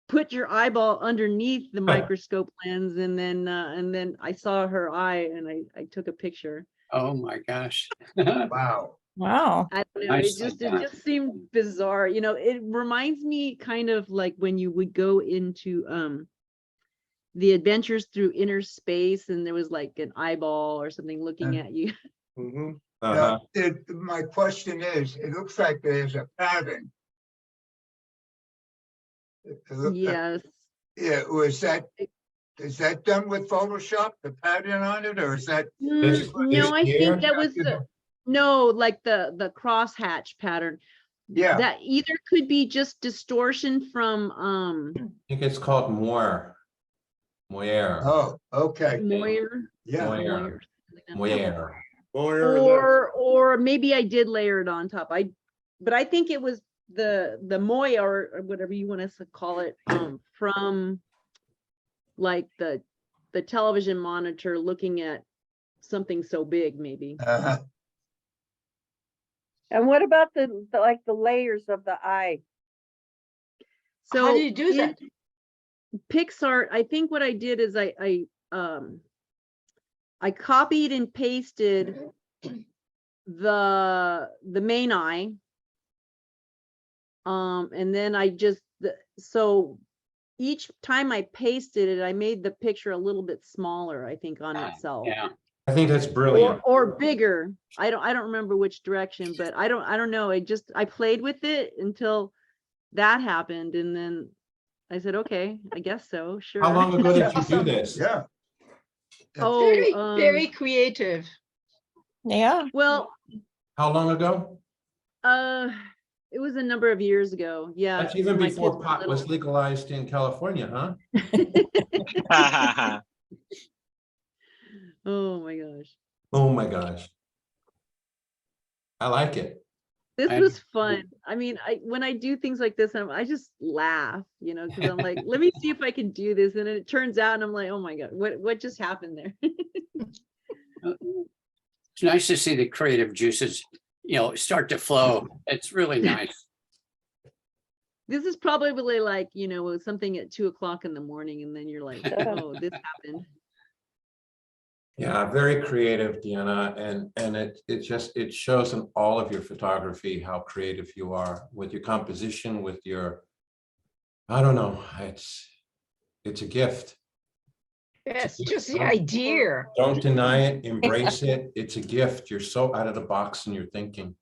Speaker 8: put your eyeball underneath the microscope lens, and then I saw her eye and I took a picture.
Speaker 5: Oh, my gosh.
Speaker 9: wow.
Speaker 2: Wow.
Speaker 8: I don't know,
Speaker 5: Nicely
Speaker 8: it
Speaker 5: done.
Speaker 8: just seemed bizarre. It reminds me kind of like when you would go into the Adventures Through Inner Space, and there was like an eyeball or something looking at you.
Speaker 9: Mhm.
Speaker 1: Uh-huh.
Speaker 4: My question is, it looks like there's a pattern. It looks like-
Speaker 8: Yes.
Speaker 4: Yeah, is that done with Photoshop, the pattern on it, or is that?
Speaker 1: This-
Speaker 8: No, I
Speaker 1: here?
Speaker 8: think that was no, like the crosshatch pattern.
Speaker 4: Yeah,
Speaker 8: That either could be just distortion from
Speaker 1: I think it's called Moire. Moire.
Speaker 4: oh, okay,
Speaker 8: Moyer.
Speaker 4: yeah.
Speaker 1: Moire. Moire.
Speaker 8: Or maybe I did layer it on top. But I think it was the Moyer or whatever you want us to call it, from like the television monitor looking at something so big, maybe.
Speaker 4: Uh-huh.
Speaker 7: And what about the like the layers of the eye?
Speaker 8: So
Speaker 13: How do you do
Speaker 8: in
Speaker 13: that?
Speaker 8: PixArt, I think what I did is I copied and pasted the main eye. And then so each time I pasted it, I made the picture a little bit smaller, I think, on itself.
Speaker 5: Yeah.
Speaker 1: I think that's brilliant.
Speaker 8: Or bigger. I don't remember which direction, but I don't know. I played with it until that happened, and then I said, okay, I guess so, sure.
Speaker 1: How long ago did you do
Speaker 13: Awesome.
Speaker 1: this?
Speaker 4: Yeah.
Speaker 8: Oh,
Speaker 13: Very, very creative.
Speaker 2: Yeah.
Speaker 8: well,
Speaker 1: How long ago?
Speaker 8: it was a number of years ago. Yeah.
Speaker 1: That's even
Speaker 8: my
Speaker 1: before
Speaker 8: kids were
Speaker 1: pot was
Speaker 8: little.
Speaker 1: legalized in California, huh?
Speaker 8: Oh my gosh.
Speaker 1: Oh my gosh. I like it.
Speaker 8: This
Speaker 5: I-
Speaker 8: was fun. I mean, when I do things like this, I just laugh, because I'm like, let me see if I can do this. And then it turns out, and I'm like, oh my God, what just happened there?
Speaker 5: It's nice to see the creative juices, start to flow. It's really nice.
Speaker 8: This is probably like, something at 2 o'clock in the morning, and then you're like, oh, this happened.
Speaker 1: Yeah, very creative, Deanna, and it shows in all of your photography how creative you are with your composition, with your, I don't know, It's a gift.
Speaker 13: Yes,
Speaker 1: gift.
Speaker 13: just the idea.
Speaker 1: Don't deny it, embrace it. It's a gift. You're so out of the box in your thinking.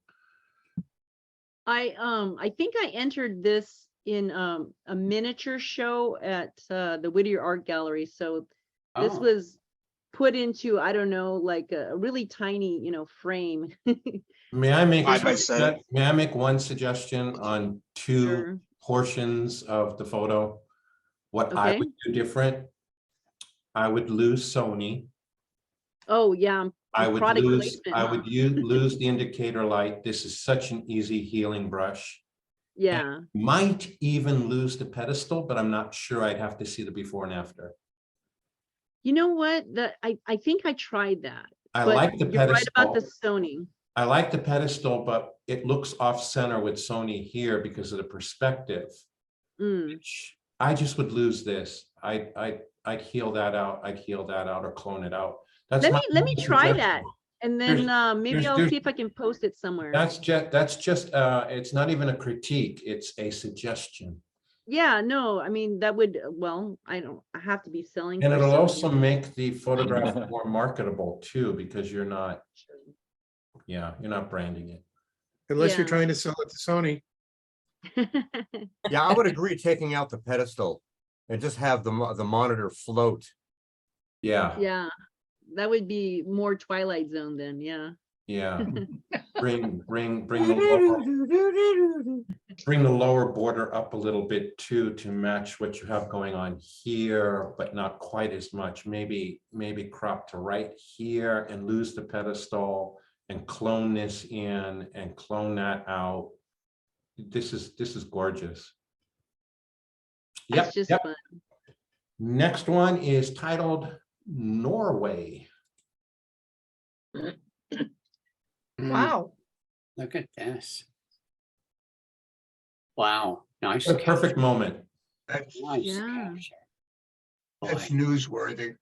Speaker 8: I think I entered this in a miniature show at the Whittier Art Gallery. So this
Speaker 5: Oh.
Speaker 8: was put into, I don't know, like a really tiny, frame.
Speaker 1: May I make,
Speaker 4: Side by side.
Speaker 1: may I make one suggestion on two
Speaker 8: Sure.
Speaker 1: portions of the photo? What I
Speaker 8: Okay.
Speaker 1: would do different? I would lose Sony.
Speaker 8: Oh, yeah.
Speaker 1: I would
Speaker 8: product
Speaker 1: lose,
Speaker 8: placement,
Speaker 1: I
Speaker 8: huh?
Speaker 1: would lose the indicator light. This is such an easy healing brush.
Speaker 8: Yeah.
Speaker 1: Might even lose the pedestal, but I'm not sure. I'd have to see the before and after.
Speaker 8: You know what? I think I tried that.
Speaker 1: I
Speaker 8: but
Speaker 1: like the
Speaker 8: you're right about the
Speaker 1: pedestal.
Speaker 8: Sony.
Speaker 1: I like the pedestal, but it looks off center with Sony here because of the perspective.
Speaker 8: Mm.
Speaker 1: I just would lose this. I'd heal that out. I'd heal that out or clone it out. That's
Speaker 8: Let
Speaker 1: not
Speaker 8: me
Speaker 1: my
Speaker 8: try
Speaker 1: suggestion.
Speaker 8: that. And then maybe
Speaker 1: there's-
Speaker 8: I'll
Speaker 1: there's-
Speaker 8: see if I can post it somewhere.
Speaker 1: That's just it's not even a critique. It's a suggestion.
Speaker 8: Yeah, no, I mean, that would, well, I have to be selling.
Speaker 1: And
Speaker 8: for
Speaker 1: it'll
Speaker 8: Sony.
Speaker 1: also make the photograph more marketable too, because you're not branding it.
Speaker 11: Unless you're
Speaker 8: Yeah.
Speaker 11: trying to sell it to Sony.
Speaker 9: Yeah, I would agree taking out the pedestal and just have the monitor float.
Speaker 1: Yeah,
Speaker 8: Yeah, that would be more Twilight Zone then, yeah.
Speaker 1: yeah. Bring the lower border up a little bit too, to match what you have going on here, but not quite as much. Maybe crop to right here and lose the pedestal and clone this in and clone that out. This is gorgeous. Yep,
Speaker 8: It's just
Speaker 1: yep.
Speaker 8: fun.
Speaker 1: Next one is titled Norway.
Speaker 13: Wow.
Speaker 5: Look at this. Wow, nice.
Speaker 1: A perfect moment.
Speaker 4: That's,
Speaker 5: Nice
Speaker 8: Yeah.
Speaker 5: capture.
Speaker 4: that's
Speaker 5: Boy,
Speaker 4: newsworthy.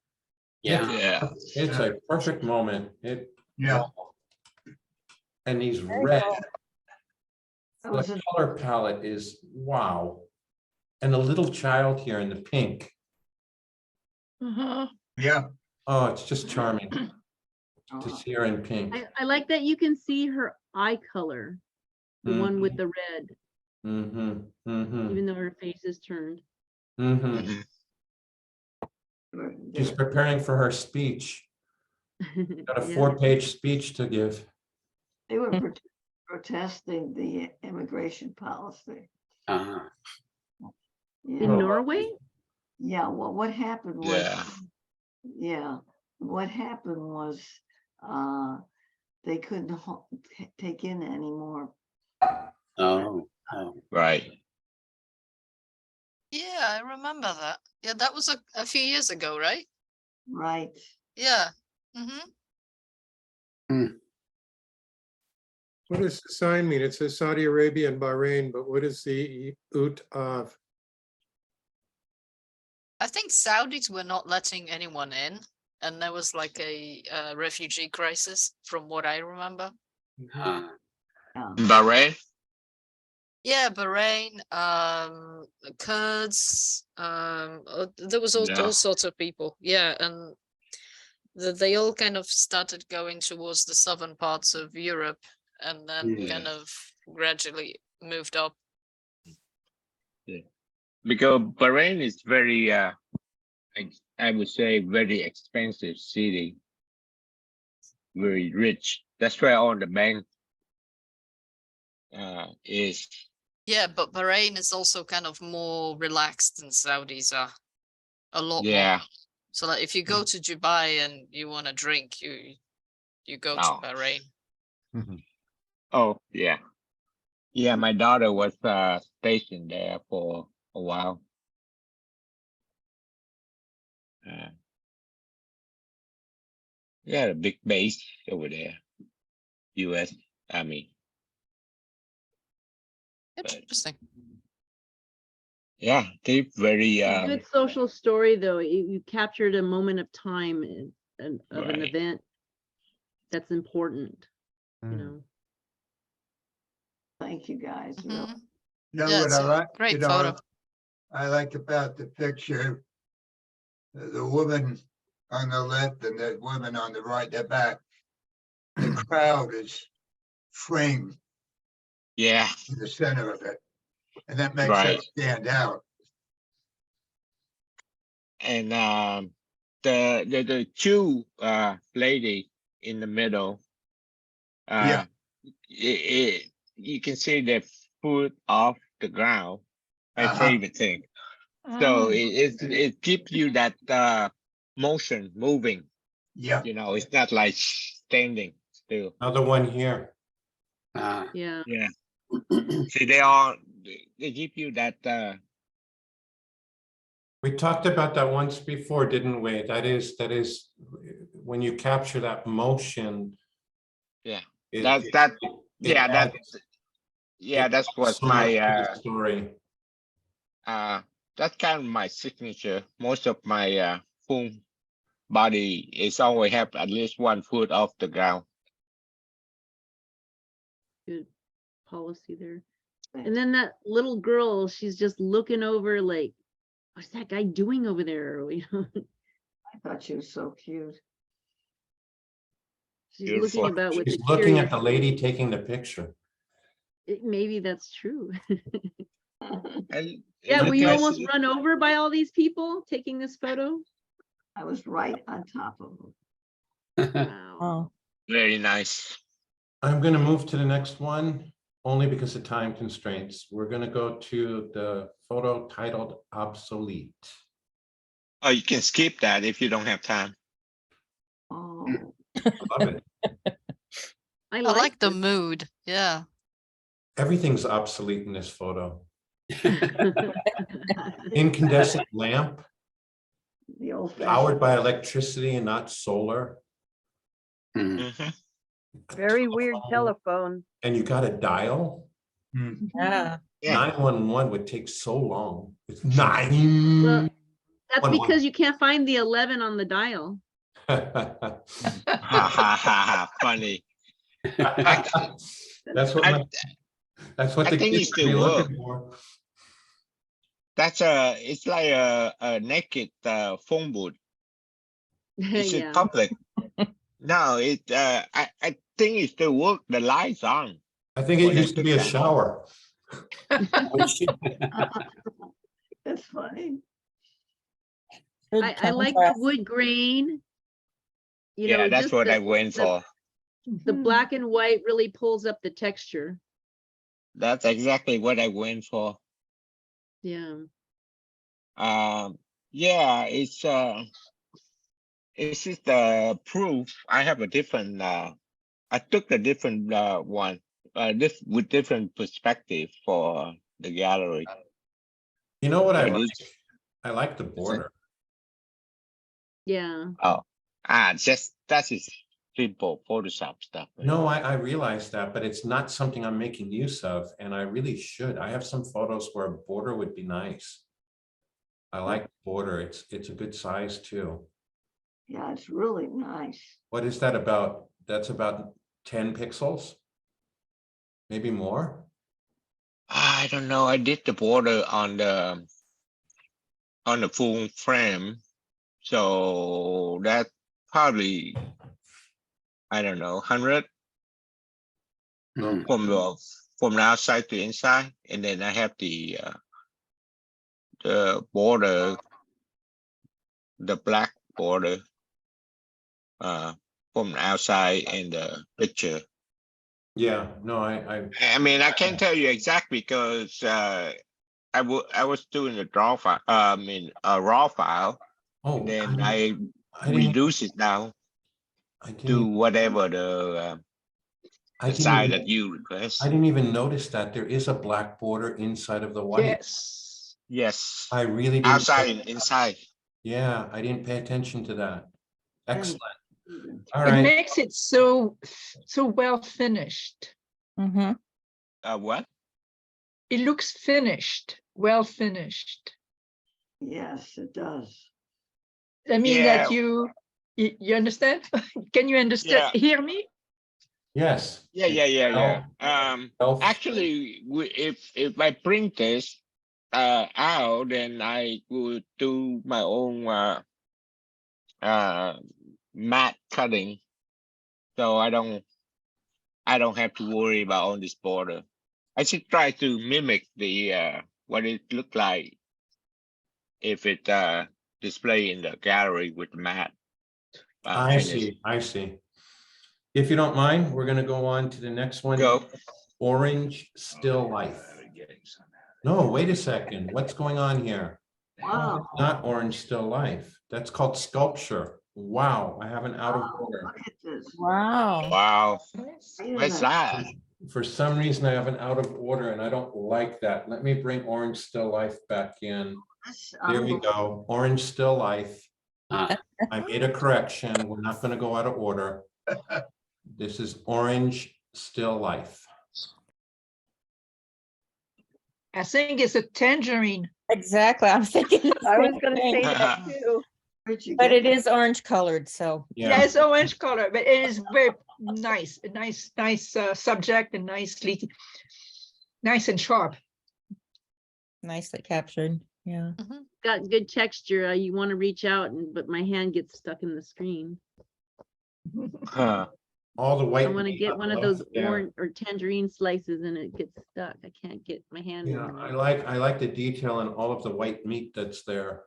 Speaker 5: yeah,
Speaker 10: Yeah.
Speaker 1: It's a perfect moment.
Speaker 4: Yeah.
Speaker 1: And these red,
Speaker 3: That
Speaker 1: the
Speaker 3: was a-
Speaker 1: color palette is wow. And the little child here in the pink.
Speaker 13: Uh-huh.
Speaker 4: Yeah.
Speaker 1: Oh, it's just charming to
Speaker 3: oh,
Speaker 1: see her in pink.
Speaker 8: I like that you can see her eye color, the one with the red,
Speaker 1: Mm-hmm, mm-hmm,
Speaker 8: even though her face is turned.
Speaker 1: mm-hmm. She's preparing for her speech. Got a
Speaker 8: Yeah.
Speaker 1: 4-page speech to give.
Speaker 3: They were protesting the immigration policy.
Speaker 5: uh,
Speaker 8: In
Speaker 3: Yeah,
Speaker 8: Norway?
Speaker 3: yeah, well, what happened was,
Speaker 10: Yeah.
Speaker 3: yeah, what happened was, they couldn't take in anymore.
Speaker 5: oh,
Speaker 10: Right.
Speaker 6: Yeah, I remember that. Yeah, that was a few years ago, right?
Speaker 3: Right.
Speaker 6: Yeah. Mm-hmm.
Speaker 11: What does the sign mean? It says Saudi Arabia and Bahrain, but what is the Ut of?
Speaker 6: I think Saudis were not letting anyone in, and there was like a refugee crisis, from what I remember.
Speaker 5: uh,
Speaker 3: Yeah.
Speaker 10: Bahrain?
Speaker 6: Yeah, Bahrain, Kurds, there was all
Speaker 10: Yeah.
Speaker 6: sorts of people. Yeah, and they all kind of started going towards the southern parts of Europe, and then kind of gradually moved up.
Speaker 10: Because Bahrain is very, I would say, very expensive city. Very rich. That's why all the bank is.
Speaker 6: Yeah, but Bahrain is also kind of more relaxed than Saudis are. A lot
Speaker 10: Yeah.
Speaker 6: more. So like if you go to Dubai and you want to drink, you go
Speaker 10: Oh.
Speaker 6: to Bahrain.
Speaker 10: Oh, yeah. Yeah, my daughter was stationed there for a while. Yeah, a big base over there. US Army.
Speaker 6: Interesting.
Speaker 10: Yeah, they very
Speaker 8: It's a good social story, though. You captured a moment of time of an
Speaker 10: Right.
Speaker 8: event that's important, you know.
Speaker 3: Thank you, guys. really.
Speaker 6: Mhm.
Speaker 4: You know
Speaker 6: Yeah,
Speaker 4: what
Speaker 6: it's
Speaker 4: I
Speaker 6: a
Speaker 4: like?
Speaker 6: great
Speaker 4: you know,
Speaker 6: photo.
Speaker 4: I like about the picture the woman on the left and the woman on the right, they're back. The crowd is framed
Speaker 10: Yeah,
Speaker 4: in the center of it. And that makes
Speaker 10: Right.
Speaker 4: it stand out.
Speaker 10: and the two lady in the middle.
Speaker 4: Yeah.
Speaker 10: You can see their foot off the ground. My
Speaker 4: Uh-huh.
Speaker 10: favorite thing. So
Speaker 13: Mm.
Speaker 10: it gives you that motion moving.
Speaker 4: Yeah.
Speaker 10: You know, it's not like standing still.
Speaker 1: Another one here.
Speaker 8: Yeah.
Speaker 10: Yeah. See, they give you that.
Speaker 1: We talked about that once before, didn't we? That is when you capture that motion.
Speaker 10: Yeah.
Speaker 1: it-
Speaker 10: That
Speaker 1: it-
Speaker 10: that
Speaker 1: it
Speaker 10: yeah that
Speaker 1: adds-
Speaker 10: yeah
Speaker 1: it
Speaker 10: that's
Speaker 1: adds
Speaker 10: what
Speaker 1: so much to
Speaker 10: my
Speaker 1: the story.
Speaker 10: that's kind of my signature. Most of my full body is always have at least 1 foot off the ground.
Speaker 8: Good policy there. And then that little girl, she's just looking over like, what's that guy doing over there? You know,
Speaker 3: I thought she was so cute.
Speaker 8: she's
Speaker 10: Beautiful.
Speaker 8: looking about with
Speaker 1: She's
Speaker 8: the
Speaker 1: looking at
Speaker 8: curious.
Speaker 1: the lady taking the picture.
Speaker 8: Maybe that's true.
Speaker 10: And
Speaker 8: Yeah,
Speaker 10: look
Speaker 8: were you
Speaker 10: at-
Speaker 8: almost run over by all these people taking this photo?
Speaker 3: I was right on top of them.
Speaker 8: Wow.
Speaker 2: Oh,
Speaker 10: Very nice.
Speaker 1: I'm going to move to the next one only because of time constraints. We're going to go to the photo titled obsolete.
Speaker 10: Oh, you can skip that if you don't have time.
Speaker 3: Oh,
Speaker 1: Love it.
Speaker 6: I like the
Speaker 8: this.
Speaker 6: mood. Yeah.
Speaker 1: Everything's obsolete in this photo. Incandescent lamp
Speaker 3: the old
Speaker 1: powered
Speaker 3: fashioned.
Speaker 1: by electricity and not solar.
Speaker 10: Mhm.
Speaker 7: Very weird telephone.
Speaker 1: And you got a dial.
Speaker 2: yeah.
Speaker 10: Yeah.
Speaker 1: 911 would take so long. It's 9.
Speaker 8: Well, that's
Speaker 1: One,
Speaker 8: because you can't find the 11 on the dial.
Speaker 10: Ha ha ha ha! Funny.
Speaker 1: That's what
Speaker 10: I-
Speaker 1: my, that's what
Speaker 10: I
Speaker 1: the
Speaker 10: think
Speaker 1: kids
Speaker 10: it
Speaker 1: would be
Speaker 10: still
Speaker 1: looking for.
Speaker 10: It's like a naked phone booth. Is it
Speaker 8: Yeah.
Speaker 10: public? No, I think it still work. The lights on.
Speaker 1: I think it
Speaker 10: When I
Speaker 1: used to
Speaker 10: took
Speaker 1: be a
Speaker 10: that.
Speaker 1: shower.
Speaker 3: That's funny.
Speaker 2: Good
Speaker 8: I like the
Speaker 2: contrast.
Speaker 8: wood grain. You
Speaker 10: Yeah,
Speaker 8: know,
Speaker 10: that's
Speaker 8: just
Speaker 10: what I went for.
Speaker 8: the black and white really pulls up the texture.
Speaker 10: That's exactly what I went for.
Speaker 8: Yeah.
Speaker 10: Yeah, it's just the proof. I have a different. I took a different one. With different perspective for the gallery.
Speaker 1: You know what I
Speaker 10: So
Speaker 1: like?
Speaker 10: this-
Speaker 1: I like the border.
Speaker 8: Yeah.
Speaker 10: That is simple Photoshop stuff.
Speaker 1: No, I realize that, but it's not something I'm making use of, and I really should. I have some photos where a border would be nice. I like border. It's a good size too.
Speaker 3: Yeah, it's really nice.
Speaker 1: What is that about? That's about 10 pixels? Maybe more?
Speaker 10: I don't know. I did the border on the full frame, so that probably, I don't know, 100
Speaker 5: Mhm.
Speaker 10: from the outside to inside, and then I have the border, the black border from the outside and the picture.
Speaker 1: Yeah, no, I
Speaker 10: I mean, I can't tell you exact because I was doing a draw file, a raw file,
Speaker 1: oh,
Speaker 10: and then I
Speaker 1: I didn't,
Speaker 10: reduce it down
Speaker 1: I
Speaker 10: to
Speaker 1: didn't,
Speaker 10: whatever
Speaker 1: I
Speaker 10: the size
Speaker 1: didn't,
Speaker 10: that you request.
Speaker 1: I didn't even notice that there is a black border inside of the white.
Speaker 13: Yes.
Speaker 10: Yes,
Speaker 1: I really didn't.
Speaker 10: outside and inside.
Speaker 1: Yeah, I didn't pay attention to that. Excellent. All
Speaker 13: It
Speaker 1: right.
Speaker 13: makes it so well finished.
Speaker 2: Mm-hmm.
Speaker 10: What?
Speaker 13: It looks finished, well finished.
Speaker 3: Yes, it does.
Speaker 13: I mean
Speaker 10: Yeah.
Speaker 13: that you understand? Can you understand? Hear me?
Speaker 1: Yes.
Speaker 10: Yeah.
Speaker 1: Elf.
Speaker 10: Actually, if I print this out, then I would do my own matte cutting. So I don't have to worry about on this border. I should try to mimic the what it looked like if it display in the gallery with matte.
Speaker 1: I
Speaker 10: finish.
Speaker 1: see, I see. If you don't mind, we're gonna go on to the next one.
Speaker 10: Go.
Speaker 1: Orange Still Life. No, wait a second. What's going on here?
Speaker 3: Wow.
Speaker 1: Not Orange Still Life. That's called sculpture. Wow, I have an out of order.
Speaker 3: Look at this.
Speaker 2: Wow.
Speaker 10: Wow.
Speaker 3: Wait a
Speaker 10: What's
Speaker 3: minute.
Speaker 10: that?
Speaker 1: For some reason, I have an out of order and I don't like that. Let me bring Orange Still Life back in.
Speaker 3: This,
Speaker 1: There we go. Orange Still Life.
Speaker 5: Ah,
Speaker 1: I made a correction. We're not gonna go out of order. This is Orange Still Life.
Speaker 13: I think it's a tangerine.
Speaker 2: Exactly. I'm thinking. the
Speaker 7: I was
Speaker 2: same
Speaker 7: gonna say
Speaker 2: thing,
Speaker 7: that too.
Speaker 3: where'd you
Speaker 2: but
Speaker 3: get
Speaker 2: it is orange colored, so
Speaker 13: Yeah, it's orange color, but it is very nice, a nice subject and nice and sharp.
Speaker 2: nicely captured. Yeah.
Speaker 8: Got good texture. You want to reach out but my hand gets stuck in the screen.
Speaker 10: Huh.
Speaker 1: All the white.
Speaker 8: I want to
Speaker 1: meat
Speaker 8: get
Speaker 1: on
Speaker 8: one
Speaker 1: the
Speaker 8: of those
Speaker 1: left there.
Speaker 8: orange or tangerine slices and it gets stuck. I can't get my hand in
Speaker 1: Yeah,
Speaker 8: there.
Speaker 1: I like the detail in all of the white meat that's there,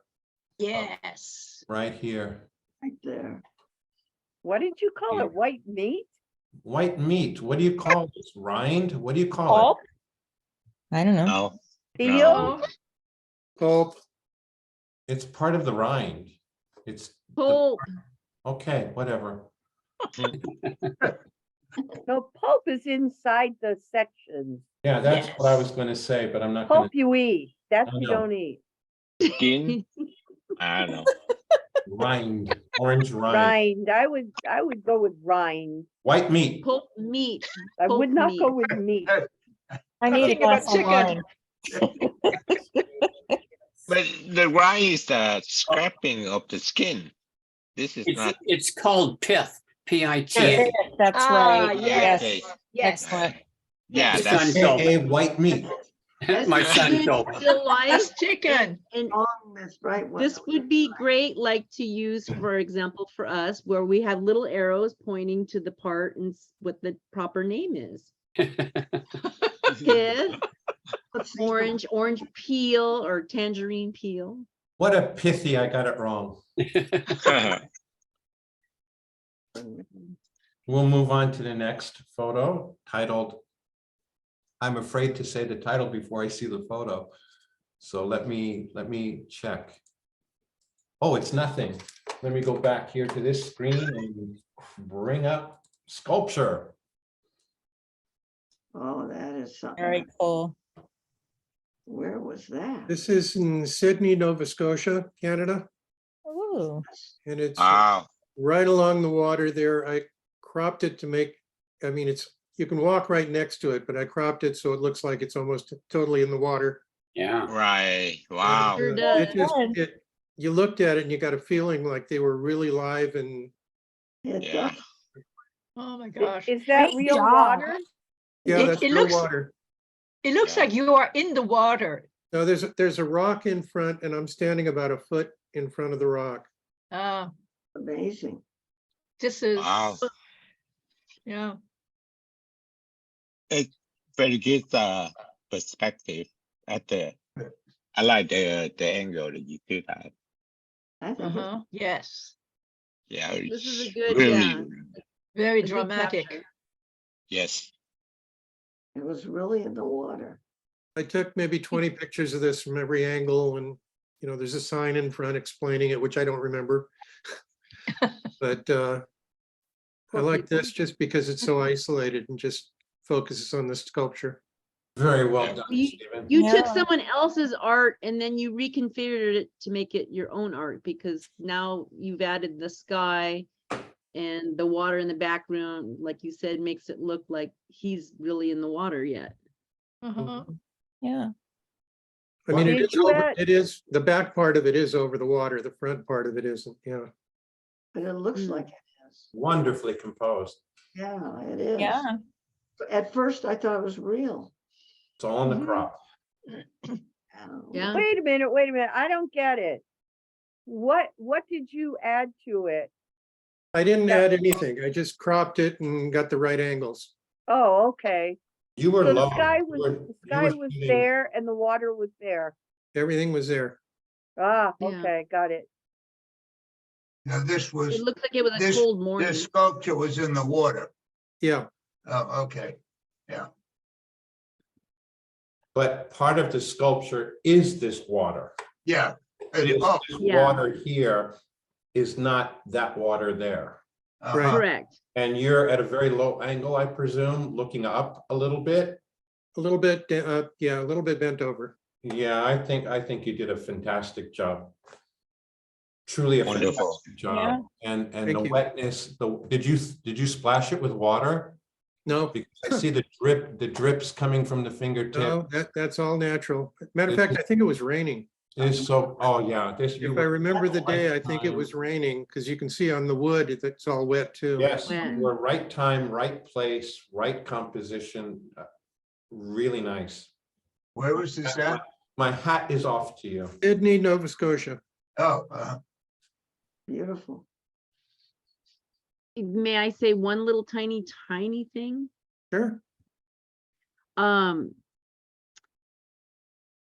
Speaker 13: Yes.
Speaker 1: right here.
Speaker 3: right there?
Speaker 7: What did you call it? White meat?
Speaker 1: White meat, what do you call this? Rind? What do you call
Speaker 2: Pulp? I don't know.
Speaker 10: No.
Speaker 7: Peel?
Speaker 13: Oh,
Speaker 11: Pulp.
Speaker 1: it? It's part of the rind. It's,
Speaker 8: Pulp.
Speaker 1: okay, whatever.
Speaker 7: No, pulp is inside the sections.
Speaker 1: Yeah, that's what I
Speaker 13: Yes.
Speaker 1: was gonna say, but I'm not gonna.
Speaker 7: Pulp you eat. That
Speaker 1: I
Speaker 7: you
Speaker 1: know.
Speaker 7: don't eat.
Speaker 10: Skin? I don't know.
Speaker 1: Rind, orange rind,
Speaker 7: Rind. I would go with rind.
Speaker 1: white meat.
Speaker 8: Pulp meat.
Speaker 7: I would
Speaker 8: Pulp
Speaker 7: not
Speaker 8: meat.
Speaker 7: go with meat.
Speaker 2: I need a
Speaker 13: Talking about
Speaker 2: glass of wine.
Speaker 10: But the rind is the scraping of the skin. This is not.
Speaker 5: it's called pith, P-I-T-H.
Speaker 2: That's
Speaker 13: Ah,
Speaker 2: right.
Speaker 10: yes.
Speaker 2: Yes.
Speaker 13: yes.
Speaker 2: Excellent.
Speaker 10: Yeah,
Speaker 5: Your
Speaker 10: that's.
Speaker 5: son told
Speaker 1: AKA white meat.
Speaker 5: my son told me.
Speaker 8: Still life.
Speaker 13: That's chicken.
Speaker 8: And
Speaker 3: Long this right one.
Speaker 8: this would be great, like to use, for example, for us, where we have little arrows pointing to the part and what the proper name is. Pith,
Speaker 3: Let's see.
Speaker 8: orange peel or tangerine peel.
Speaker 1: What a pithy, I got it wrong. We'll move on to the next photo titled, I'm afraid to say the title before I see the photo. So let me check. Oh, it's nothing. Let me go back here to this screen and bring up sculpture.
Speaker 3: Oh, that is something.
Speaker 2: Very cool.
Speaker 3: Where was that?
Speaker 11: This is in Sydney, Nova Scotia, Canada,
Speaker 2: Ooh.
Speaker 11: and it's
Speaker 10: Wow.
Speaker 11: right along the water there. I cropped it to make, I mean, you can walk right next to it, but I cropped it so it looks like it's almost totally in the water.
Speaker 5: Yeah.
Speaker 10: Right. Wow.
Speaker 8: Sure
Speaker 11: And,
Speaker 8: does.
Speaker 11: it just,
Speaker 2: Good.
Speaker 11: you looked at it and you got a feeling like they were really live and
Speaker 3: It
Speaker 10: Yeah.
Speaker 3: does.
Speaker 13: Oh my gosh.
Speaker 7: Is that
Speaker 2: Great
Speaker 7: real
Speaker 2: job.
Speaker 7: water?
Speaker 11: yeah,
Speaker 13: It-
Speaker 11: that's
Speaker 13: it
Speaker 11: real
Speaker 13: looks-
Speaker 11: water.
Speaker 13: It looks
Speaker 10: Yeah.
Speaker 13: like you are in the water.
Speaker 11: No, there's a rock in front and I'm standing about a foot in front of the rock.
Speaker 3: Amazing.
Speaker 13: This is,
Speaker 10: Wow.
Speaker 13: yeah.
Speaker 10: It's very good perspective at the. I like the angle that you do that.
Speaker 3: I think
Speaker 13: Uh-huh. Yes.
Speaker 10: Yeah.
Speaker 8: This is a
Speaker 10: it's
Speaker 8: good,
Speaker 10: really,
Speaker 8: yeah.
Speaker 13: Very
Speaker 8: A good
Speaker 13: dramatic.
Speaker 8: capture.
Speaker 10: Yes.
Speaker 3: it was really in the water.
Speaker 11: I took maybe 20 pictures of this from every angle and, there's a sign in front explaining it, which I don't remember. But I
Speaker 8: Poor
Speaker 11: like
Speaker 8: people.
Speaker 11: this just because it's so isolated and just focuses on the sculpture.
Speaker 1: Very well done,
Speaker 8: You-
Speaker 1: Stephen.
Speaker 8: You took
Speaker 2: Yeah.
Speaker 8: someone else's art and then you reconfigured it to make it your own art because now you've added the sky and the water in the background, like you said, makes it look like he's really in the water yet.
Speaker 13: Uh-huh.
Speaker 2: Yeah.
Speaker 11: I mean,
Speaker 7: Did you add-
Speaker 11: it is, the back part of it is over the water. The front part of it isn't, yeah.
Speaker 3: But it looks
Speaker 8: Mm.
Speaker 3: like it is.
Speaker 1: Wonderfully composed.
Speaker 3: Yeah, it is.
Speaker 2: Yeah.
Speaker 3: At first, I thought it was real.
Speaker 1: It's all in the
Speaker 13: Mhm.
Speaker 1: crop.
Speaker 8: Yeah.
Speaker 7: Wait a minute. I don't get it. what did you add to it?
Speaker 11: I didn't
Speaker 7: Yeah.
Speaker 11: add anything. I just cropped it and got the right angles.
Speaker 7: Oh, okay.
Speaker 1: You were
Speaker 7: So
Speaker 1: low.
Speaker 7: the sky
Speaker 1: You
Speaker 7: was,
Speaker 1: were-
Speaker 7: the
Speaker 1: you
Speaker 7: sky
Speaker 1: were
Speaker 7: was
Speaker 1: shooting-
Speaker 7: there and the water was there.
Speaker 11: Everything was there.
Speaker 7: Ah,
Speaker 8: Yeah.
Speaker 7: okay, got it.
Speaker 4: Now, this was,
Speaker 8: It looked like it was a
Speaker 4: this,
Speaker 8: cold morning.
Speaker 4: this sculpture was in the water.
Speaker 11: Yeah,
Speaker 4: Oh, okay.
Speaker 1: But part of the sculpture is this water.
Speaker 4: Yeah.
Speaker 1: This
Speaker 4: Oh,
Speaker 8: Yeah.
Speaker 1: water here is not that water there.
Speaker 4: uh-huh.
Speaker 8: Correct.
Speaker 1: And you're at a very low angle, I presume, looking up a little bit.
Speaker 11: a little bit, yeah, a little bit bent over.
Speaker 1: Yeah, I think you did a fantastic job. Truly a
Speaker 10: Wonderful.
Speaker 1: fantastic job. And
Speaker 11: Thank
Speaker 1: the
Speaker 11: you.
Speaker 1: wetness, did you splash it with water?
Speaker 11: No,
Speaker 1: Because I see the drips coming from the fingertip.
Speaker 11: no, that's all natural. Matter of fact, I think it was raining.
Speaker 1: It's so, oh yeah, this.
Speaker 11: If I remember the day, I think it was raining, because you can see on the wood, it's all wet too.
Speaker 1: Yes,
Speaker 8: Wet.
Speaker 1: you were right time, right place, right composition. Really nice.
Speaker 4: Where was this at?
Speaker 1: My hat is off to you.
Speaker 11: Sydney, Nova Scotia.
Speaker 4: Oh,
Speaker 3: Beautiful.
Speaker 8: May I say one little tiny thing?
Speaker 11: Sure.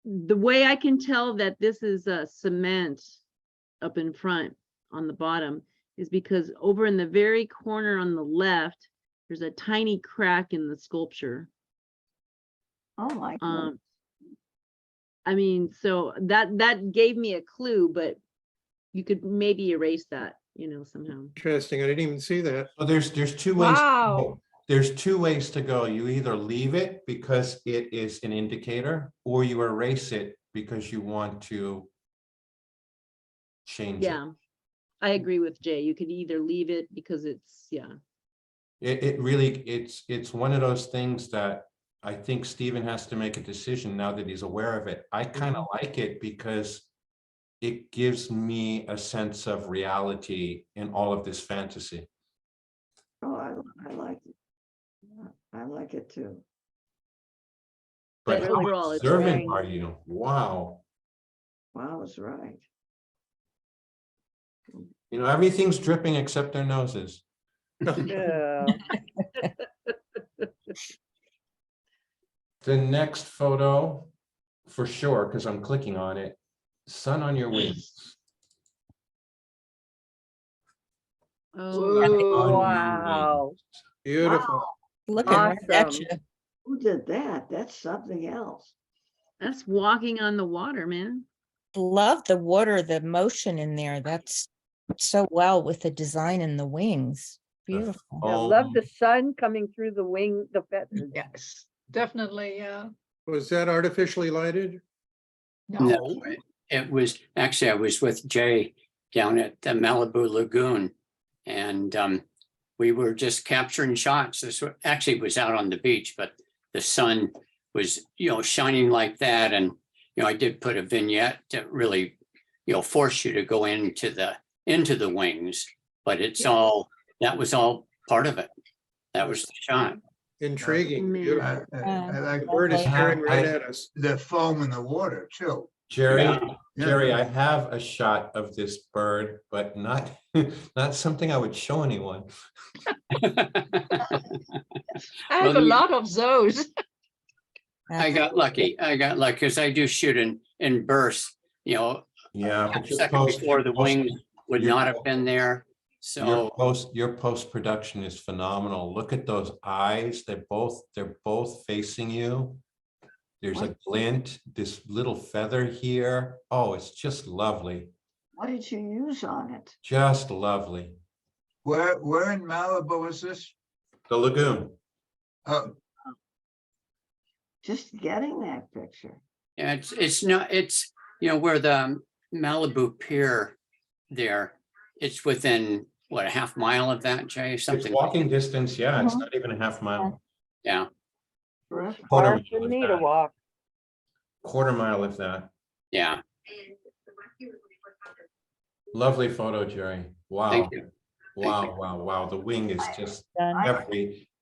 Speaker 8: The way I can tell that this is cement up in front on the bottom is because over in the very corner on the left, there's a tiny crack in the sculpture.
Speaker 3: Oh, my God.
Speaker 8: I mean, so that gave me a clue, but you could maybe erase that, somehow.
Speaker 11: Interesting. I didn't even see that.
Speaker 1: So there's two ways. to
Speaker 13: Wow.
Speaker 1: go. There's two ways to go. You either leave it because it is an indicator, or you erase it because you want to change it.
Speaker 8: Yeah, I agree with Jay. You could either leave it because it's, yeah.
Speaker 1: It really, it's one of those things that I think Stephen has to make a decision now that he's aware of it. I kind of like it because it gives me a sense of reality in all of this fantasy.
Speaker 3: Oh, I like it. I like it too.
Speaker 1: But
Speaker 8: But
Speaker 1: how
Speaker 8: overall, it's
Speaker 1: observant
Speaker 8: very-
Speaker 1: are you? Wow.
Speaker 3: Wow, it's right.
Speaker 1: You know, everything's dripping except their noses.
Speaker 7: Yeah.
Speaker 1: The next photo, for sure, because I'm clicking on it, sun on your wings.
Speaker 8: Oh,
Speaker 1: On your
Speaker 7: Wow.
Speaker 1: wings.
Speaker 11: Beautiful.
Speaker 2: Looking right at
Speaker 7: Awesome.
Speaker 2: you.
Speaker 3: Who did that? That's something else.
Speaker 8: that's walking on the water, man.
Speaker 2: Love the water, the motion in there. That's so well with the design and the wings. Beautiful.
Speaker 7: I love the sun coming through the wing, the feathers.
Speaker 13: Yes, definitely, yeah.
Speaker 11: Was that artificially lighted?
Speaker 5: No, it was, actually, I was with Jay down at the Malibu Lagoon. And we were just capturing shots. Actually was out on the beach, but the sun was, shining like that. And, I did put a vignette to really, force you to go into the wings. But it's all, that was all part of it. That was the shot.
Speaker 11: Intriguing,
Speaker 8: Man.
Speaker 11: beautiful.
Speaker 4: I like
Speaker 11: The bird is
Speaker 1: Yeah,
Speaker 11: staring right
Speaker 1: I-
Speaker 11: at us.
Speaker 4: the foam in the water too.
Speaker 1: Jerry,
Speaker 5: Yeah.
Speaker 1: Jerry, I have a shot of this bird, but not, not something I would show anyone.
Speaker 13: I have
Speaker 5: Well,
Speaker 13: a
Speaker 5: you-
Speaker 13: lot of those.
Speaker 5: I got lucky because I do shoot in bursts,
Speaker 1: Yeah.
Speaker 5: a
Speaker 1: but your
Speaker 5: second
Speaker 1: post-
Speaker 5: before the
Speaker 1: your post-
Speaker 5: wings would
Speaker 1: your
Speaker 5: not have
Speaker 1: post-
Speaker 5: been there. So
Speaker 1: Your post-production is phenomenal. Look at those eyes. They're both facing you. There's a glint, this little feather here. Oh, it's just lovely.
Speaker 3: What did you use on it?
Speaker 1: Just lovely.
Speaker 4: Where in Malibu is this?
Speaker 1: The lagoon.
Speaker 4: Oh,
Speaker 3: Just getting that picture.
Speaker 5: yeah, it's not, it's, where the Malibu Pier there, it's within, what, a half mile of that, Jay,
Speaker 1: It's
Speaker 5: something? like
Speaker 1: walking distance. Yeah, it's
Speaker 3: Mhm.
Speaker 1: not even a half mile.
Speaker 5: Yeah,
Speaker 3: Terrific.
Speaker 1: Quarter
Speaker 7: Far
Speaker 1: mile,
Speaker 7: for
Speaker 1: if
Speaker 7: me to
Speaker 1: that.
Speaker 7: walk.
Speaker 1: Quarter mile, if that.
Speaker 5: yeah,
Speaker 1: Lovely photo, Jerry. Wow.
Speaker 5: thank you.
Speaker 1: Wow, wow, wow. The wing is just,
Speaker 2: Done.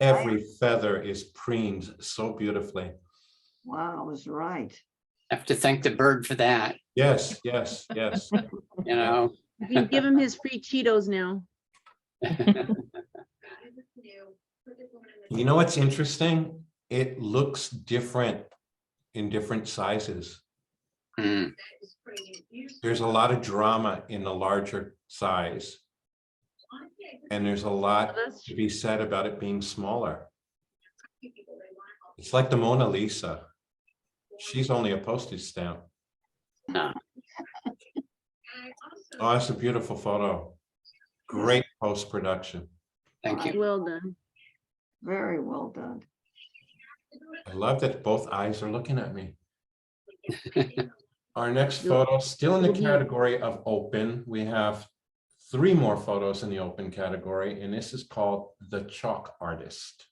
Speaker 1: every feather is preened so beautifully.
Speaker 3: Wow, it was right.
Speaker 5: Have to thank the bird for that,
Speaker 1: Yes, yes, yes.
Speaker 5: you know?
Speaker 8: You can give him his free Cheetos now.
Speaker 1: You know what's interesting? It looks different in different sizes.
Speaker 5: Mm,
Speaker 1: There's a lot of drama in the larger size. And there's a lot
Speaker 8: That's
Speaker 1: to be said about it being smaller. It's like the Mona Lisa. She's only a postage stamp.
Speaker 5: no.
Speaker 1: Oh, that's a beautiful photo. Great post-production.
Speaker 5: Thank you.
Speaker 8: well done.
Speaker 3: Very well done.
Speaker 1: I love that both eyes are looking at me. Our next
Speaker 8: You'll-
Speaker 1: photo, still in the
Speaker 8: you'll be-
Speaker 1: category of open, we have 3 more photos in the open category, and this is called The Chalk Artist.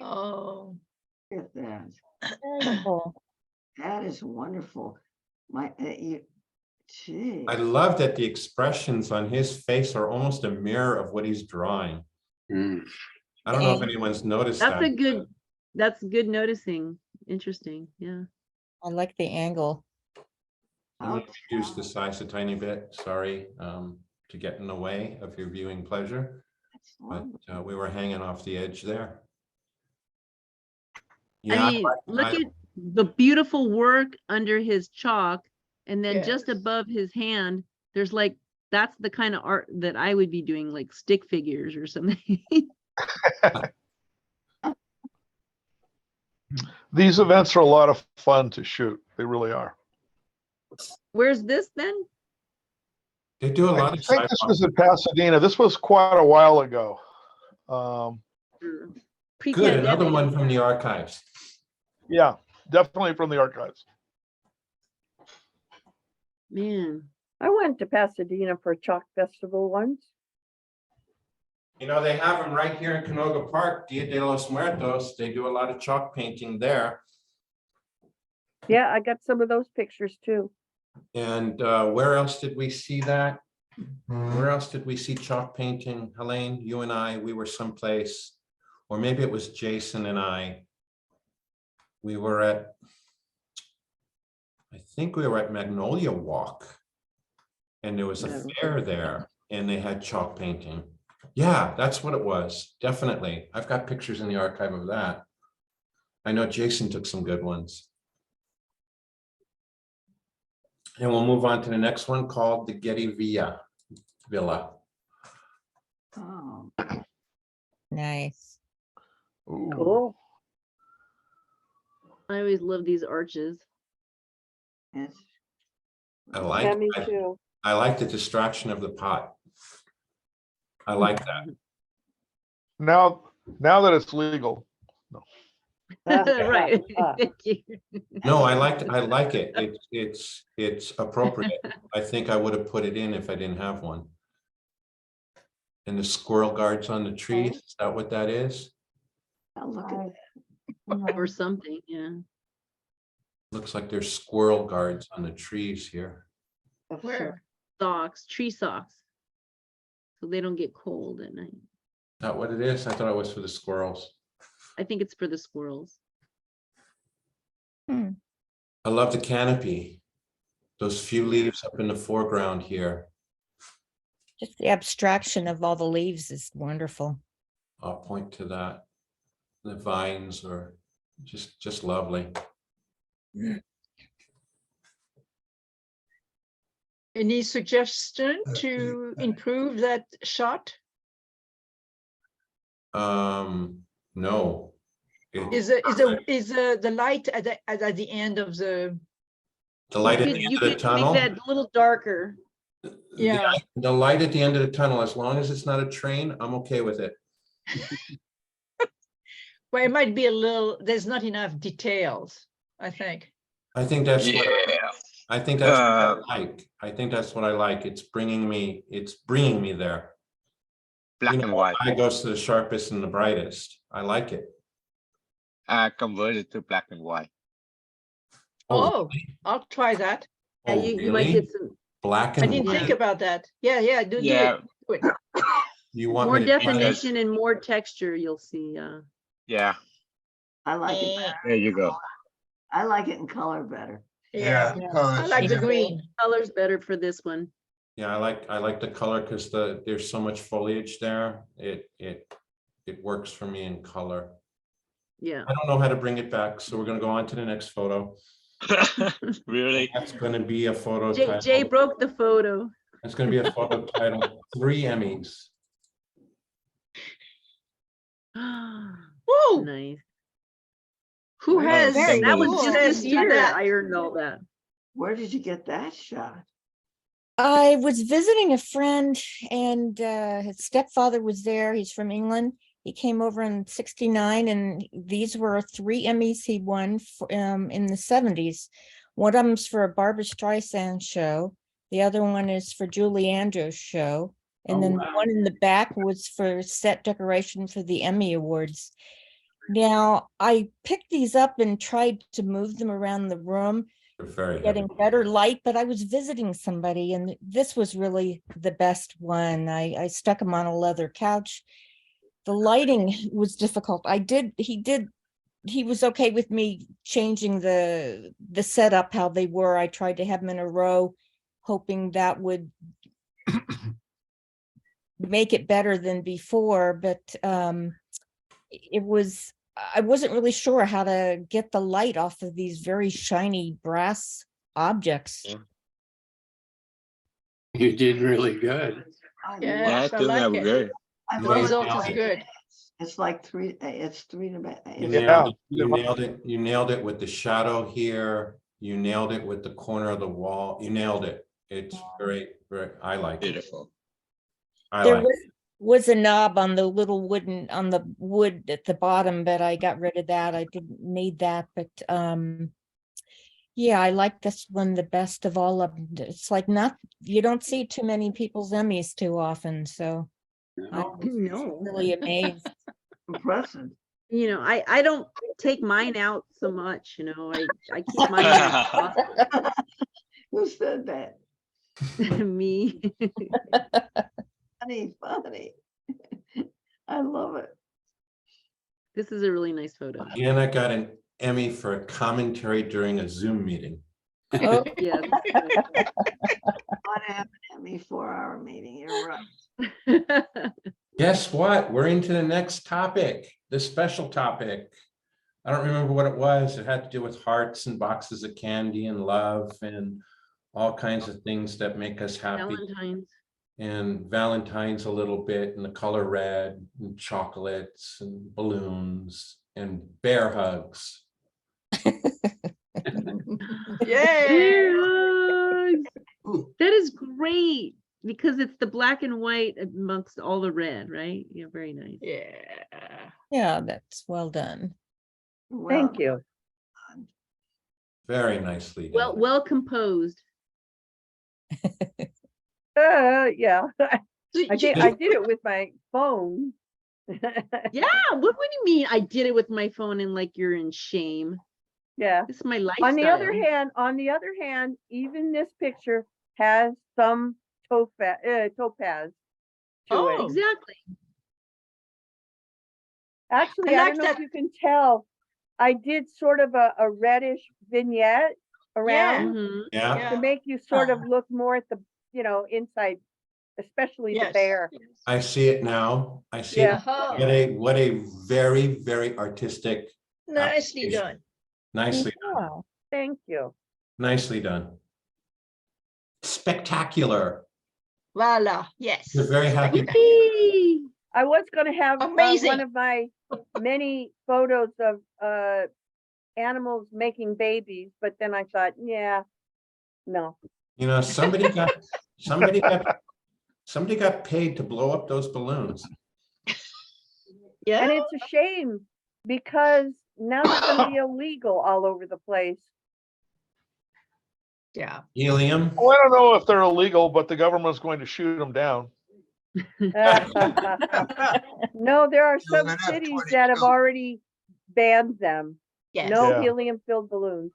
Speaker 13: Oh,
Speaker 3: Look at that.
Speaker 2: Very cool.
Speaker 3: That is wonderful. Gee.
Speaker 1: I love that the expressions on his face are almost a mirror of what he's drawing.
Speaker 5: Mm,
Speaker 1: I don't know if
Speaker 2: Dang.
Speaker 1: anyone's noticed that.
Speaker 8: That's good noticing. Interesting, yeah.
Speaker 2: I like the angle.
Speaker 1: I'm going to reduce the size a tiny bit, sorry, to get in the way of your viewing pleasure, but we were hanging off the edge there. Yeah,
Speaker 8: I mean, look at the beautiful work under his chalk, and then just
Speaker 13: Yes.
Speaker 8: above his hand, there's like, that's the kind of art that I would be doing, like stick figures or something.
Speaker 14: These events are a lot of fun to shoot. They really are.
Speaker 8: Where's this then?
Speaker 1: they do a
Speaker 14: I
Speaker 1: lot of
Speaker 14: think this
Speaker 1: sci-fi.
Speaker 14: was in Pasadena. This was quite a while ago.
Speaker 8: Or
Speaker 1: Good,
Speaker 8: pre-pandemic?
Speaker 1: another one from the archives.
Speaker 14: Yeah, definitely from the archives.
Speaker 8: Man,
Speaker 7: I went to Pasadena for a chalk festival once.
Speaker 1: You know, they have them right here in Canoga Park, Dia de los Muertos. They do a lot of chalk painting there.
Speaker 7: Yeah, I got some of those pictures too.
Speaker 1: And where else did we see that? Where else did we see chalk painting? Helene, you and I, we were someplace, or maybe it was Jason and I. We were at, I think we were at Magnolia Walk. And there was a
Speaker 7: Yeah.
Speaker 1: fair there and they had chalk painting. Yeah, that's what it was. Definitely. I've got pictures in the archive of that. I know Jason took some good ones. And we'll move on to the next one called the Getty Villa.
Speaker 3: Oh,
Speaker 2: Nice.
Speaker 14: Ooh.
Speaker 7: Cool.
Speaker 8: I always love these arches.
Speaker 3: yes.
Speaker 7: Yeah, me too.
Speaker 1: I like the distraction of the pot. I like that.
Speaker 14: Now that it's legal.
Speaker 8: Right. Thank you.
Speaker 1: No, I like it. It's appropriate. I think I would have put it in if I didn't have one. And the squirrel guards on the trees, is that what that is?
Speaker 3: Now look at,
Speaker 8: Or something, yeah.
Speaker 1: Looks like there's squirrel guards on the trees here.
Speaker 13: where?
Speaker 8: Socks, tree socks. So they don't get cold at night.
Speaker 1: Is that what it is? I thought it was for the squirrels.
Speaker 8: I think it's for the squirrels.
Speaker 1: I love the canopy. Those few leaves up in the foreground here.
Speaker 2: Just the abstraction of all the leaves is wonderful.
Speaker 1: I'll point to that. The vines are just lovely.
Speaker 13: Any suggestion to improve that shot?
Speaker 1: No. It-
Speaker 13: Is the light at the end of the,
Speaker 1: The light at
Speaker 8: You
Speaker 1: the
Speaker 8: could-
Speaker 1: end
Speaker 8: you
Speaker 1: of the
Speaker 8: could
Speaker 1: tunnel.
Speaker 8: Make that a little darker.
Speaker 13: yeah,
Speaker 1: The light at the end of the tunnel, as long as it's not a train, I'm okay with it.
Speaker 13: well, it might be a little, there's not enough details, I think.
Speaker 1: I think that's what I think that's what I
Speaker 10: Uh,
Speaker 1: like. I think that's what I like. It's bringing me there.
Speaker 10: Black
Speaker 1: You
Speaker 10: and
Speaker 1: know,
Speaker 10: white.
Speaker 1: eye goes to the sharpest and the brightest. I like it.
Speaker 10: Converted to black and white.
Speaker 13: Oh, I'll try that.
Speaker 8: Yeah,
Speaker 1: Oh,
Speaker 8: you might
Speaker 1: really?
Speaker 8: get some
Speaker 1: Black
Speaker 13: I
Speaker 1: and
Speaker 13: didn't think
Speaker 1: white?
Speaker 13: about that. Yeah, do
Speaker 10: Yeah.
Speaker 13: it. Do it.
Speaker 1: You want
Speaker 8: more
Speaker 1: me to try that?
Speaker 8: definition and more texture, you'll see.
Speaker 10: Yeah,
Speaker 3: I like it
Speaker 13: Eh,
Speaker 3: better.
Speaker 10: there you go.
Speaker 3: I like it in color better.
Speaker 4: Yeah.
Speaker 7: Yeah.
Speaker 13: I like the
Speaker 4: yeah.
Speaker 13: green.
Speaker 8: Color's better for this one.
Speaker 1: Yeah, I like the color because there's so much foliage there. It works for me in color.
Speaker 8: Yeah.
Speaker 1: I don't know how to bring it back, so we're gonna go on to the next photo.
Speaker 10: Really?
Speaker 1: That's gonna be a photo
Speaker 8: Jay
Speaker 1: title.
Speaker 8: broke the photo.
Speaker 1: That's gonna be a photo title, 3 Emmys.
Speaker 13: Woo!
Speaker 8: Nice.
Speaker 13: Who
Speaker 3: Right.
Speaker 13: has,
Speaker 3: Very
Speaker 8: That was
Speaker 13: who
Speaker 8: just
Speaker 13: has
Speaker 8: this
Speaker 13: done
Speaker 8: year
Speaker 13: that?
Speaker 8: I earned all that.
Speaker 3: Where did you get that shot?
Speaker 2: I was visiting a friend and his stepfather was there. He's from England. He came over in '69 and these were 3 Emmys he won in the '70s. One of them's for a Barbra Streisand show. The other one is for Julie Andrews' show. And
Speaker 1: Oh,
Speaker 2: then the
Speaker 1: wow.
Speaker 2: one in the back was for set decoration for the Emmy Awards. Now, I picked these up and tried to move them around the room,
Speaker 1: They're very heavy.
Speaker 2: getting better light, but I was visiting somebody and this was really the best one. I stuck him on a leather couch. The lighting was difficult. He was okay with me changing the setup, how they were. I tried to have them in a row, hoping that would make it better than before, but I wasn't really sure how to get the light off of these very shiny brass objects.
Speaker 10: Yeah.
Speaker 5: You did really good.
Speaker 3: I
Speaker 13: Yeah.
Speaker 3: love,
Speaker 10: Yeah, I
Speaker 13: I
Speaker 10: think
Speaker 13: like
Speaker 10: that was
Speaker 13: it.
Speaker 10: good.
Speaker 3: I
Speaker 1: The
Speaker 3: love it.
Speaker 13: result is
Speaker 1: nailed it.
Speaker 13: good.
Speaker 3: It's like it's three to
Speaker 1: You
Speaker 3: it's-
Speaker 14: Yeah.
Speaker 1: nailed it. You nailed it with the shadow here. You nailed it with the corner of the wall. You nailed it. It's very, I like it.
Speaker 10: Beautiful.
Speaker 1: I
Speaker 2: There
Speaker 1: like it.
Speaker 2: was a knob on the little on the wood at the bottom, but I got rid of that. I didn't need that, but yeah, I like this one the best of all of them. It's like you don't see too many people's Emmys too often, so I'm
Speaker 8: No.
Speaker 2: really amazed.
Speaker 3: impressive.
Speaker 8: You know, I don't take mine out so much, you know, I keep mine in my closet.
Speaker 3: Who said that?
Speaker 8: Me.
Speaker 3: Funny. I love it.
Speaker 8: This is a really nice photo.
Speaker 1: Anna got an Emmy for a commentary during a Zoom meeting.
Speaker 2: Oh,
Speaker 8: Yeah.
Speaker 3: What happened at me 4-hour meeting? You're right.
Speaker 1: Guess what? We're into the next topic, the special topic. I don't remember what it was. It had to do with hearts and boxes of candy and love and all kinds of things that make us happy.
Speaker 8: Valentine's.
Speaker 1: And Valentine's a little bit, and the color red, and chocolates and balloons and bear hugs.
Speaker 13: Yeah.
Speaker 8: Yes.
Speaker 4: Ooh.
Speaker 8: That is great because it's the black and white amongst all the red, right? Yeah, very nice.
Speaker 13: Yeah.
Speaker 2: yeah, that's well done.
Speaker 7: Thank you.
Speaker 1: Very nicely done.
Speaker 8: Well composed.
Speaker 7: Yeah, I did it with my phone.
Speaker 8: Yeah, what do you mean? I did it with my phone and like you're in shame.
Speaker 7: Yeah.
Speaker 8: This is my lifestyle.
Speaker 7: On the other hand, even this picture has some topaz to
Speaker 13: Oh.
Speaker 7: it.
Speaker 8: Exactly.
Speaker 7: Actually,
Speaker 13: I
Speaker 7: I
Speaker 13: like
Speaker 7: don't know if
Speaker 13: that.
Speaker 7: you can tell, I did sort of a reddish vignette around
Speaker 8: Mhm.
Speaker 1: Yeah,
Speaker 7: to make you sort of look more at the, inside, especially the
Speaker 13: Yes.
Speaker 7: bear.
Speaker 1: I see it now. I see
Speaker 7: Yeah.
Speaker 1: it.
Speaker 13: Uh-huh.
Speaker 1: What a very, very artistic,
Speaker 13: Nicely
Speaker 1: application.
Speaker 13: done.
Speaker 1: Nicely done.
Speaker 2: Wow.
Speaker 7: Thank you.
Speaker 1: Nicely done. Spectacular.
Speaker 13: Voila. Yes.
Speaker 1: You're very happy.
Speaker 8: Yippee!
Speaker 7: I was gonna have
Speaker 13: Amazing.
Speaker 7: one of my many photos of animals making babies, but then I thought, yeah, no.
Speaker 1: You know, somebody got paid to blow up those balloons.
Speaker 13: Yeah.
Speaker 7: And it's a shame because now they're gonna be illegal all over the place.
Speaker 13: Yeah.
Speaker 1: Helium.
Speaker 14: Well, I don't know if they're illegal, but the government's going to shoot them down.
Speaker 7: No, there are
Speaker 4: You're
Speaker 7: some
Speaker 4: gonna have
Speaker 7: cities that have
Speaker 4: 22.
Speaker 7: already banned them.
Speaker 13: Yes.
Speaker 7: No
Speaker 14: Yeah.
Speaker 7: helium-filled balloons.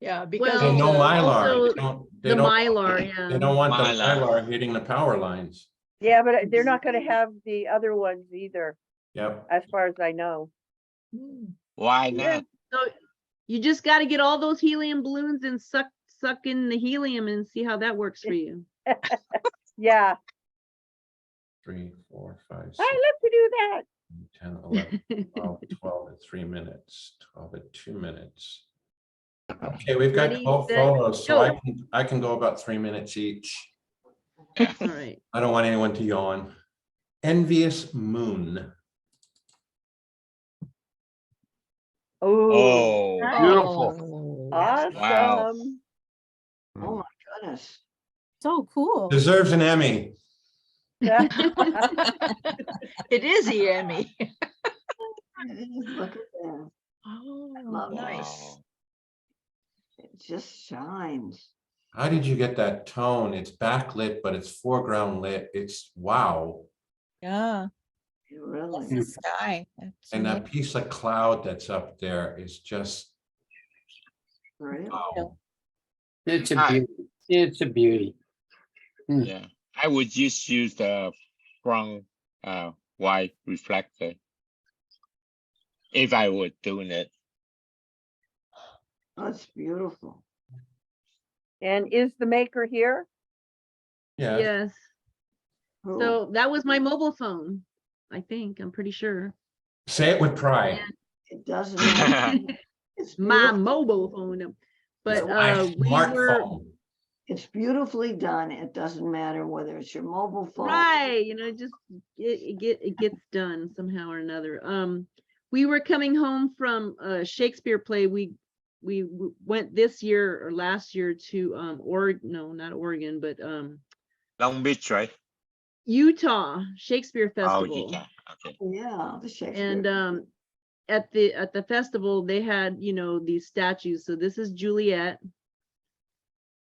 Speaker 13: Yeah. Because
Speaker 8: Well,
Speaker 1: And no
Speaker 13: of the-
Speaker 1: Mylar.
Speaker 8: also
Speaker 1: They don't-
Speaker 8: The
Speaker 1: they don't-
Speaker 8: Mylar,
Speaker 1: They
Speaker 8: yeah.
Speaker 1: don't want the
Speaker 10: Mylar.
Speaker 1: Mylar hitting the power lines.
Speaker 7: Yeah, but they're not gonna have the other ones either,
Speaker 1: Yep.
Speaker 7: as far as I know.
Speaker 10: Why
Speaker 8: Yeah.
Speaker 10: not?
Speaker 8: So you just got to get all those helium balloons and suck in the helium and see how that works for you.
Speaker 7: Yeah,
Speaker 1: 3, 4, 5, 6,
Speaker 7: I love to do that.
Speaker 1: 10, 11, 12, 12 at 3 minutes, 12 at 2 minutes. Okay, we've got
Speaker 8: Ready,
Speaker 1: 12
Speaker 8: set,
Speaker 1: photos, so
Speaker 8: go.
Speaker 1: I can go about 3 minutes each.
Speaker 8: All right.
Speaker 1: I don't want anyone to yawn. Envious moon.
Speaker 7: Oh,
Speaker 10: Oh,
Speaker 14: Beautiful.
Speaker 7: awesome.
Speaker 3: Oh, my goodness.
Speaker 2: So cool.
Speaker 1: Deserves an Emmy.
Speaker 13: It is Emmy.
Speaker 3: It is. Look at that.
Speaker 13: Oh,
Speaker 3: Love it.
Speaker 13: nice.
Speaker 10: wow.
Speaker 3: It just shines.
Speaker 1: How did you get that tone? It's backlit, but it's foreground lit. It's wow.
Speaker 2: Yeah,
Speaker 3: It
Speaker 2: that's
Speaker 3: really.
Speaker 2: the sky. That's
Speaker 1: And that
Speaker 2: amazing.
Speaker 1: piece of cloud that's up there is just
Speaker 3: Right?
Speaker 1: wow.
Speaker 5: It's a
Speaker 10: Hi.
Speaker 5: beauty. It's a beauty.
Speaker 10: Yeah, I would just use the front white reflector if I were doing it.
Speaker 3: That's beautiful.
Speaker 7: And is the maker here?
Speaker 1: Yeah.
Speaker 8: Yes.
Speaker 3: Who?
Speaker 8: So that was my mobile phone. I think, I'm pretty sure.
Speaker 1: Say it with pride.
Speaker 3: It doesn't matter. It's
Speaker 8: My
Speaker 3: beautiful.
Speaker 8: mobile phone. But
Speaker 1: My
Speaker 8: we were
Speaker 1: smartphone.
Speaker 3: It's beautifully done. It doesn't matter whether it's your mobile phone.
Speaker 8: right, just it gets done somehow or another. We were coming home from a Shakespeare play. We went this year or last year to Oregon, no, not Oregon, but
Speaker 10: Long Beach, right?
Speaker 8: Utah Shakespeare
Speaker 10: Oh,
Speaker 8: Festival.
Speaker 10: Utah. Okay.
Speaker 3: Yeah, the Shakespeare.
Speaker 8: And at the festival they had these statues. So this is Juliet,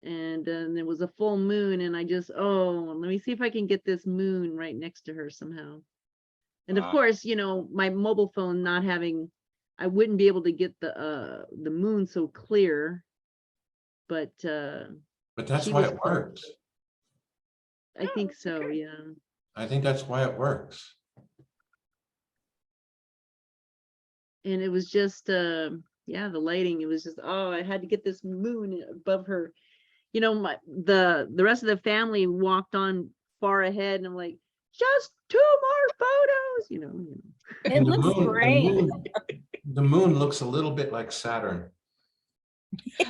Speaker 8: and there was a full moon, and I just let me see if I can get this moon right next to her somehow. And of
Speaker 10: Wow.
Speaker 8: course, my mobile phone not having, I wouldn't be able to get the moon so clear, but
Speaker 1: But that's
Speaker 8: she
Speaker 1: why
Speaker 8: was
Speaker 1: it
Speaker 8: close.
Speaker 1: works.
Speaker 8: I think so, yeah.
Speaker 1: I think that's why it works.
Speaker 8: And it was just yeah, the lighting, it was just, I had to get this moon above her. The rest of the family walked on far ahead, and I'm like, just 2 more photos.
Speaker 2: It
Speaker 1: And
Speaker 2: looks great.
Speaker 1: The moon looks a little bit like Saturn.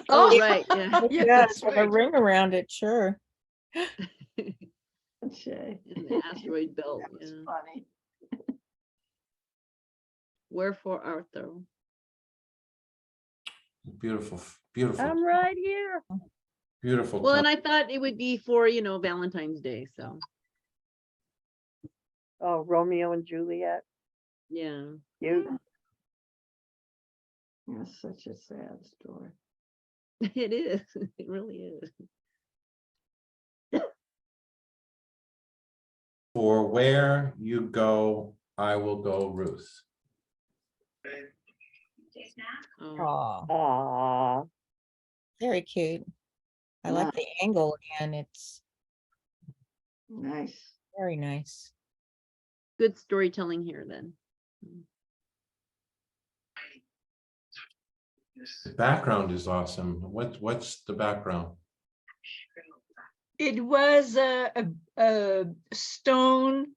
Speaker 8: Oh, right, yeah.
Speaker 2: Yeah,
Speaker 13: Yes,
Speaker 2: with a
Speaker 13: right.
Speaker 2: ring around it, sure.
Speaker 3: Shay.
Speaker 8: In the asteroid belt,
Speaker 3: That was
Speaker 8: yeah.
Speaker 3: funny.
Speaker 8: Wherefore art thou?
Speaker 1: Beautiful, beautiful,
Speaker 7: I'm right here.
Speaker 1: beautiful.
Speaker 8: Well, and
Speaker 1: tone.
Speaker 8: I thought it would be for, Valentine's Day, so,
Speaker 7: Oh, Romeo and Juliet.
Speaker 8: yeah.
Speaker 7: Cute.
Speaker 3: It's such a sad story.
Speaker 8: It is, it really is.
Speaker 1: For where you go, I will go, Ruth.
Speaker 8: Oh,
Speaker 2: Aw,
Speaker 7: Aw,
Speaker 2: very cute. I like the angle again. It's
Speaker 3: Nice.
Speaker 2: very nice.
Speaker 8: good storytelling here then.
Speaker 1: The background is awesome. What's the background?
Speaker 13: It was a stone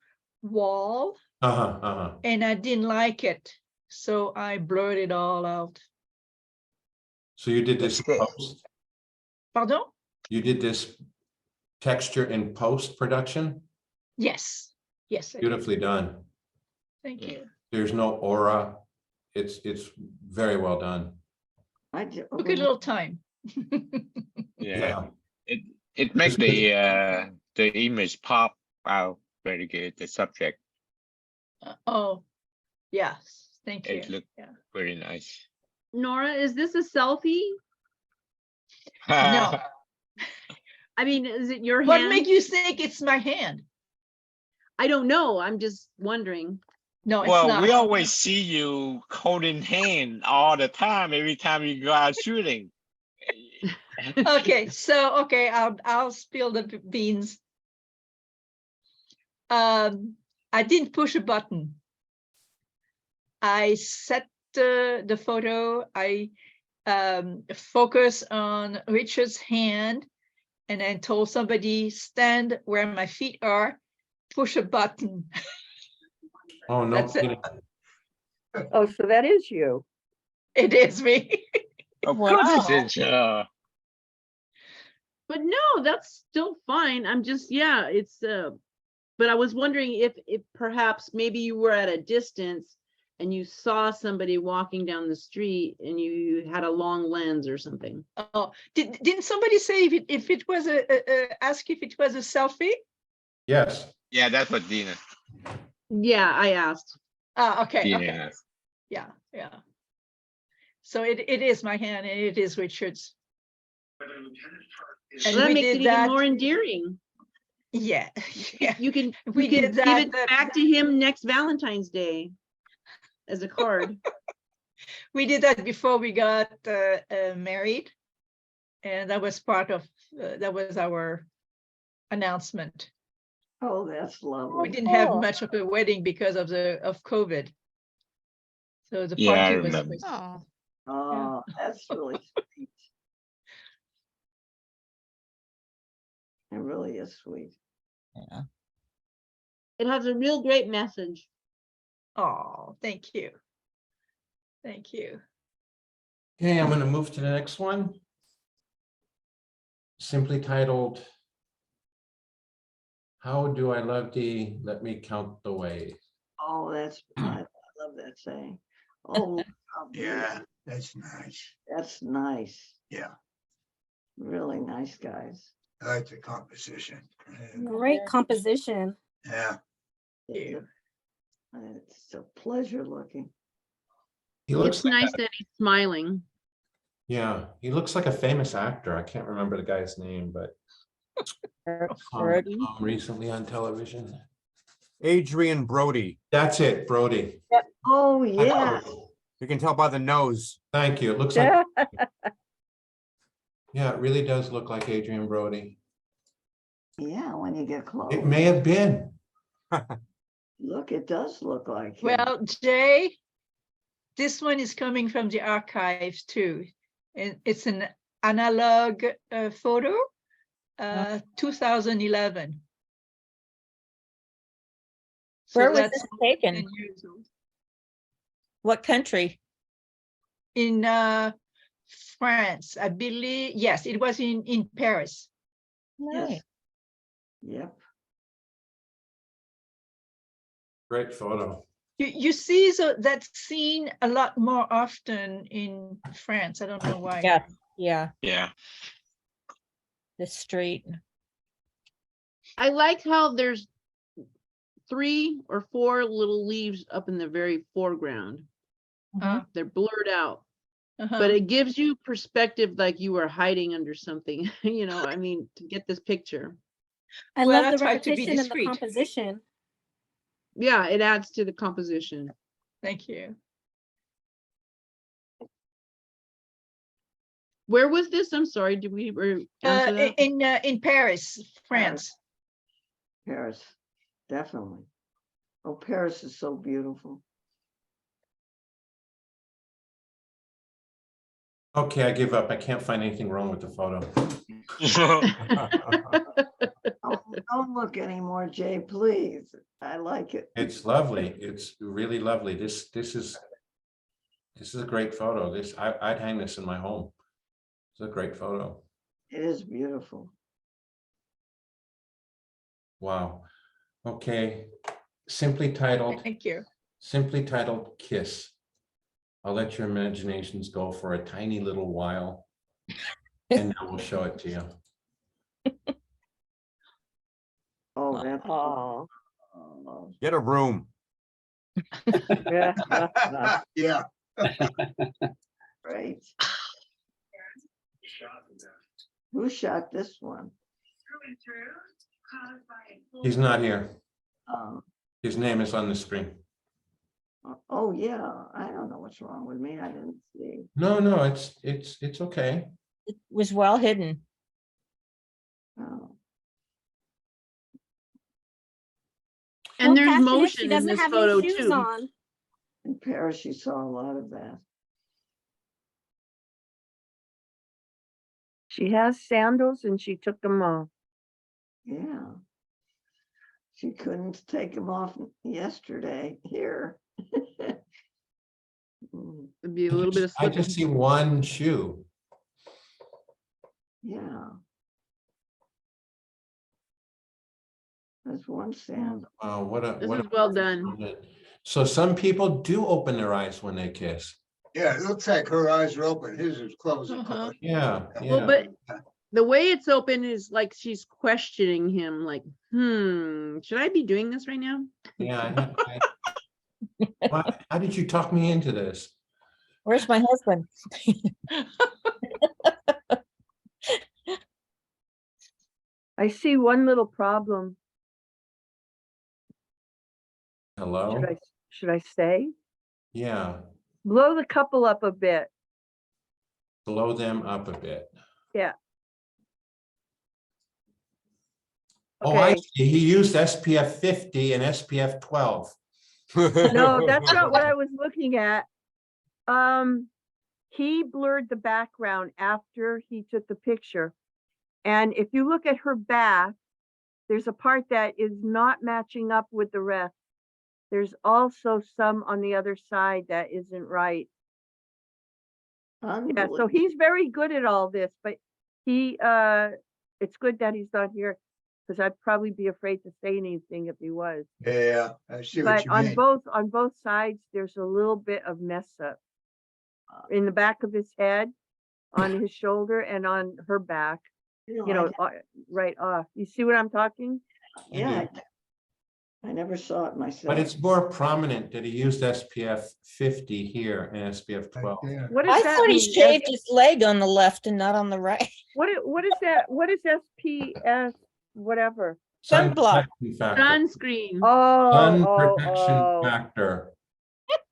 Speaker 13: wall,
Speaker 1: Uh-huh, uh-huh.
Speaker 13: and I didn't like it, so I blurred it all out.
Speaker 1: So you did this
Speaker 10: That's good.
Speaker 1: post?
Speaker 13: Pardon?
Speaker 1: You did this texture in post-production?
Speaker 13: Yes, yes, I did.
Speaker 1: Beautifully done.
Speaker 13: Thank
Speaker 10: Yeah.
Speaker 13: you.
Speaker 1: There's no aura. It's very well done.
Speaker 13: Took a little time.
Speaker 10: Yeah. It makes the image pop out very good. The subject,
Speaker 13: Oh, yes, thank you.
Speaker 10: it looked
Speaker 13: Yeah.
Speaker 10: very nice.
Speaker 8: Nora, is this a selfie?
Speaker 13: No,
Speaker 8: I mean, is it your
Speaker 13: what
Speaker 8: hand?
Speaker 13: made you think it's my hand?
Speaker 8: I don't know. I'm just wondering.
Speaker 13: No, it's
Speaker 10: Well,
Speaker 13: not.
Speaker 10: we always see you holding hand all the time. Every time you go out shooting.
Speaker 13: Okay, so I'll spill the beans. I didn't push a button. I set the photo, I focus on Richard's hand and then told somebody stand where my feet are, push a button.
Speaker 1: Oh, no
Speaker 13: That's it.
Speaker 1: kidding.
Speaker 7: Oh, so that is you.
Speaker 13: It is me.
Speaker 10: Of course
Speaker 2: Wow.
Speaker 10: it's
Speaker 8: But no, that's still fine. I'm just, yeah, it's, but I was wondering if perhaps maybe you were at a distance and you saw somebody walking down the street and you had a long lens or something.
Speaker 13: Oh, didn't somebody say if it was ask if it was a selfie?
Speaker 1: Yes.
Speaker 10: yeah, that's what Dina.
Speaker 8: Yeah, I asked.
Speaker 13: Ah, okay,
Speaker 10: Dina
Speaker 13: okay,
Speaker 10: asked.
Speaker 13: yeah. So it is my hand and it is Richard's.
Speaker 8: Well,
Speaker 13: And
Speaker 8: that
Speaker 13: we
Speaker 8: makes
Speaker 13: did
Speaker 8: it even
Speaker 13: that.
Speaker 8: more endearing.
Speaker 13: Yeah, yeah.
Speaker 8: You can,
Speaker 13: We
Speaker 8: you can
Speaker 13: did
Speaker 8: give
Speaker 13: that,
Speaker 8: it back to him next Valentine's Day as a card.
Speaker 13: We did that before we got married. And that was part of, that was our announcement.
Speaker 3: Oh, that's
Speaker 13: We
Speaker 3: lovely.
Speaker 13: didn't have
Speaker 2: cool.
Speaker 13: much of a wedding because of COVID. So the
Speaker 10: Yeah, I
Speaker 13: party was,
Speaker 10: remember.
Speaker 6: Oh,
Speaker 3: Oh, that's really sweet. It really is sweet.
Speaker 8: It has a real great message.
Speaker 13: oh, thank you. Thank you.
Speaker 1: Okay, I'm going to move to the next one. Simply titled, How Do I Love Thee? Let Me Count the Ways.
Speaker 3: Oh, I love that saying. Oh, how
Speaker 4: Yeah, that's nice.
Speaker 3: that's nice.
Speaker 4: Yeah,
Speaker 3: Really nice, guys.
Speaker 4: I like the composition.
Speaker 15: Great composition.
Speaker 4: Yeah,
Speaker 13: You.
Speaker 3: It's a pleasure looking.
Speaker 1: He looks
Speaker 8: It's
Speaker 1: like,
Speaker 8: nice that he's smiling.
Speaker 1: yeah, he looks like a famous actor. I can't remember the guy's name, but
Speaker 2: Brody.
Speaker 1: recently on television.
Speaker 9: Adrian Brody.
Speaker 1: That's it, Brody.
Speaker 3: Oh, yeah.
Speaker 9: You can tell by the nose.
Speaker 1: Thank you. It looks like, yeah, it really does look like Adrian Brody.
Speaker 3: Yeah, when you get close.
Speaker 1: It may have been.
Speaker 3: Look, it does look like him.
Speaker 13: Well, Jay, this one is coming from the archives too. And it's an analog photo, 2011. So
Speaker 2: Where was
Speaker 13: that's
Speaker 2: this taken?
Speaker 13: 10 years old.
Speaker 2: What country?
Speaker 13: In France, I believe. Yes, it was in Paris.
Speaker 2: Nice.
Speaker 3: Yes. Yep.
Speaker 1: Great photo.
Speaker 13: You see that scene a lot more often in France. I don't know why.
Speaker 2: Yeah, yeah,
Speaker 10: Yeah.
Speaker 2: the street.
Speaker 8: I like how there's 3 or 4 little leaves up in the very foreground.
Speaker 13: Uh,
Speaker 8: They're blurred out,
Speaker 13: uh-huh.
Speaker 8: but it gives you perspective like you were hiding under something, you know, I mean, to get this picture.
Speaker 15: I
Speaker 13: Well,
Speaker 15: love the
Speaker 13: I tried to be
Speaker 15: repetition and the
Speaker 13: discreet.
Speaker 15: composition.
Speaker 8: Yeah, it adds to the composition.
Speaker 13: Thank you.
Speaker 8: Where was this? I'm sorry, did we answer that?
Speaker 13: In Paris, France.
Speaker 3: Paris, definitely. Oh, Paris is so beautiful.
Speaker 1: Okay, I give up. I can't find anything wrong with the photo.
Speaker 3: Don't look anymore, Jay, please. I like it.
Speaker 1: It's lovely. It's really lovely. This is a great photo. I'd hang this in my home. It's a great photo.
Speaker 3: It is beautiful.
Speaker 1: Wow. Okay. Simply titled
Speaker 13: Thank you.
Speaker 1: Kiss. I'll let your imaginations go for a tiny little while, and then we'll show it to you.
Speaker 3: Oh, that's.
Speaker 2: Oh,
Speaker 9: Get a room.
Speaker 4: yeah.
Speaker 3: Great. Who shot this one?
Speaker 1: He's not here.
Speaker 3: Um,
Speaker 1: His name is on the screen.
Speaker 3: oh, yeah. I don't know what's wrong with me. I didn't see.
Speaker 1: No, it's okay.
Speaker 2: it was well hidden.
Speaker 3: Oh.
Speaker 8: And there's
Speaker 15: Passionate,
Speaker 8: motion
Speaker 15: she
Speaker 8: in
Speaker 15: doesn't
Speaker 8: this
Speaker 15: have
Speaker 8: photo
Speaker 15: any shoes
Speaker 8: too.
Speaker 15: on.
Speaker 3: In Paris, you saw a lot of that.
Speaker 7: She has sandals and she took them off.
Speaker 3: Yeah. She couldn't take them off yesterday here. Mm,
Speaker 8: It'd be a little bit of
Speaker 1: I just
Speaker 8: slipping.
Speaker 1: see one shoe.
Speaker 3: yeah. That's one sandal.
Speaker 1: Wow, what a
Speaker 8: This
Speaker 1: what
Speaker 8: is
Speaker 1: a
Speaker 8: well
Speaker 1: perfect
Speaker 8: done.
Speaker 1: moment. So some people do open their eyes when they kiss.
Speaker 4: Yeah, it looks like her eyes are open. His is closed. of
Speaker 13: Uh-huh.
Speaker 4: course.
Speaker 1: Yeah,
Speaker 8: Well,
Speaker 1: yeah.
Speaker 8: but the way it's open is like she's questioning him, like, should I be doing this right now?
Speaker 1: Yeah. How did you talk me into this?
Speaker 2: Where's my husband?
Speaker 7: I see one little problem.
Speaker 1: Hello?
Speaker 7: Should I say?
Speaker 1: Yeah,
Speaker 7: Blow the couple up a bit.
Speaker 1: blow them up a bit.
Speaker 7: Yeah.
Speaker 1: Oh, I
Speaker 7: Okay.
Speaker 1: see. He used SPF 50 and SPF 12.
Speaker 7: No, that's not what I was looking at. He blurred the background after he took the picture. And if you look at her back, there's a part that is not matching up with the rest. There's also some on the other side that isn't right. Yeah, so he's very good at all this, but he, it's good that he's not here because I'd probably be afraid to say anything if he was.
Speaker 4: Yeah, I see what
Speaker 7: But
Speaker 4: you
Speaker 7: on
Speaker 4: mean.
Speaker 7: both sides, there's a little bit of mess up in the back of his head, on his shoulder, and on her back. You know, right off. You see what I'm talking?
Speaker 3: Yeah, I never saw it myself.
Speaker 1: But it's more prominent that he used SPF 50 here and SPF 12.
Speaker 4: Yeah.
Speaker 7: What
Speaker 2: I
Speaker 7: does that
Speaker 2: thought he
Speaker 7: mean?
Speaker 2: shaved his leg on the left and not on the right.
Speaker 7: What is that? What is SPS, whatever?
Speaker 1: Sun
Speaker 2: Sunblock.
Speaker 1: protection factor.
Speaker 8: Sunscreen.
Speaker 1: Sun
Speaker 7: Oh,
Speaker 1: protection factor.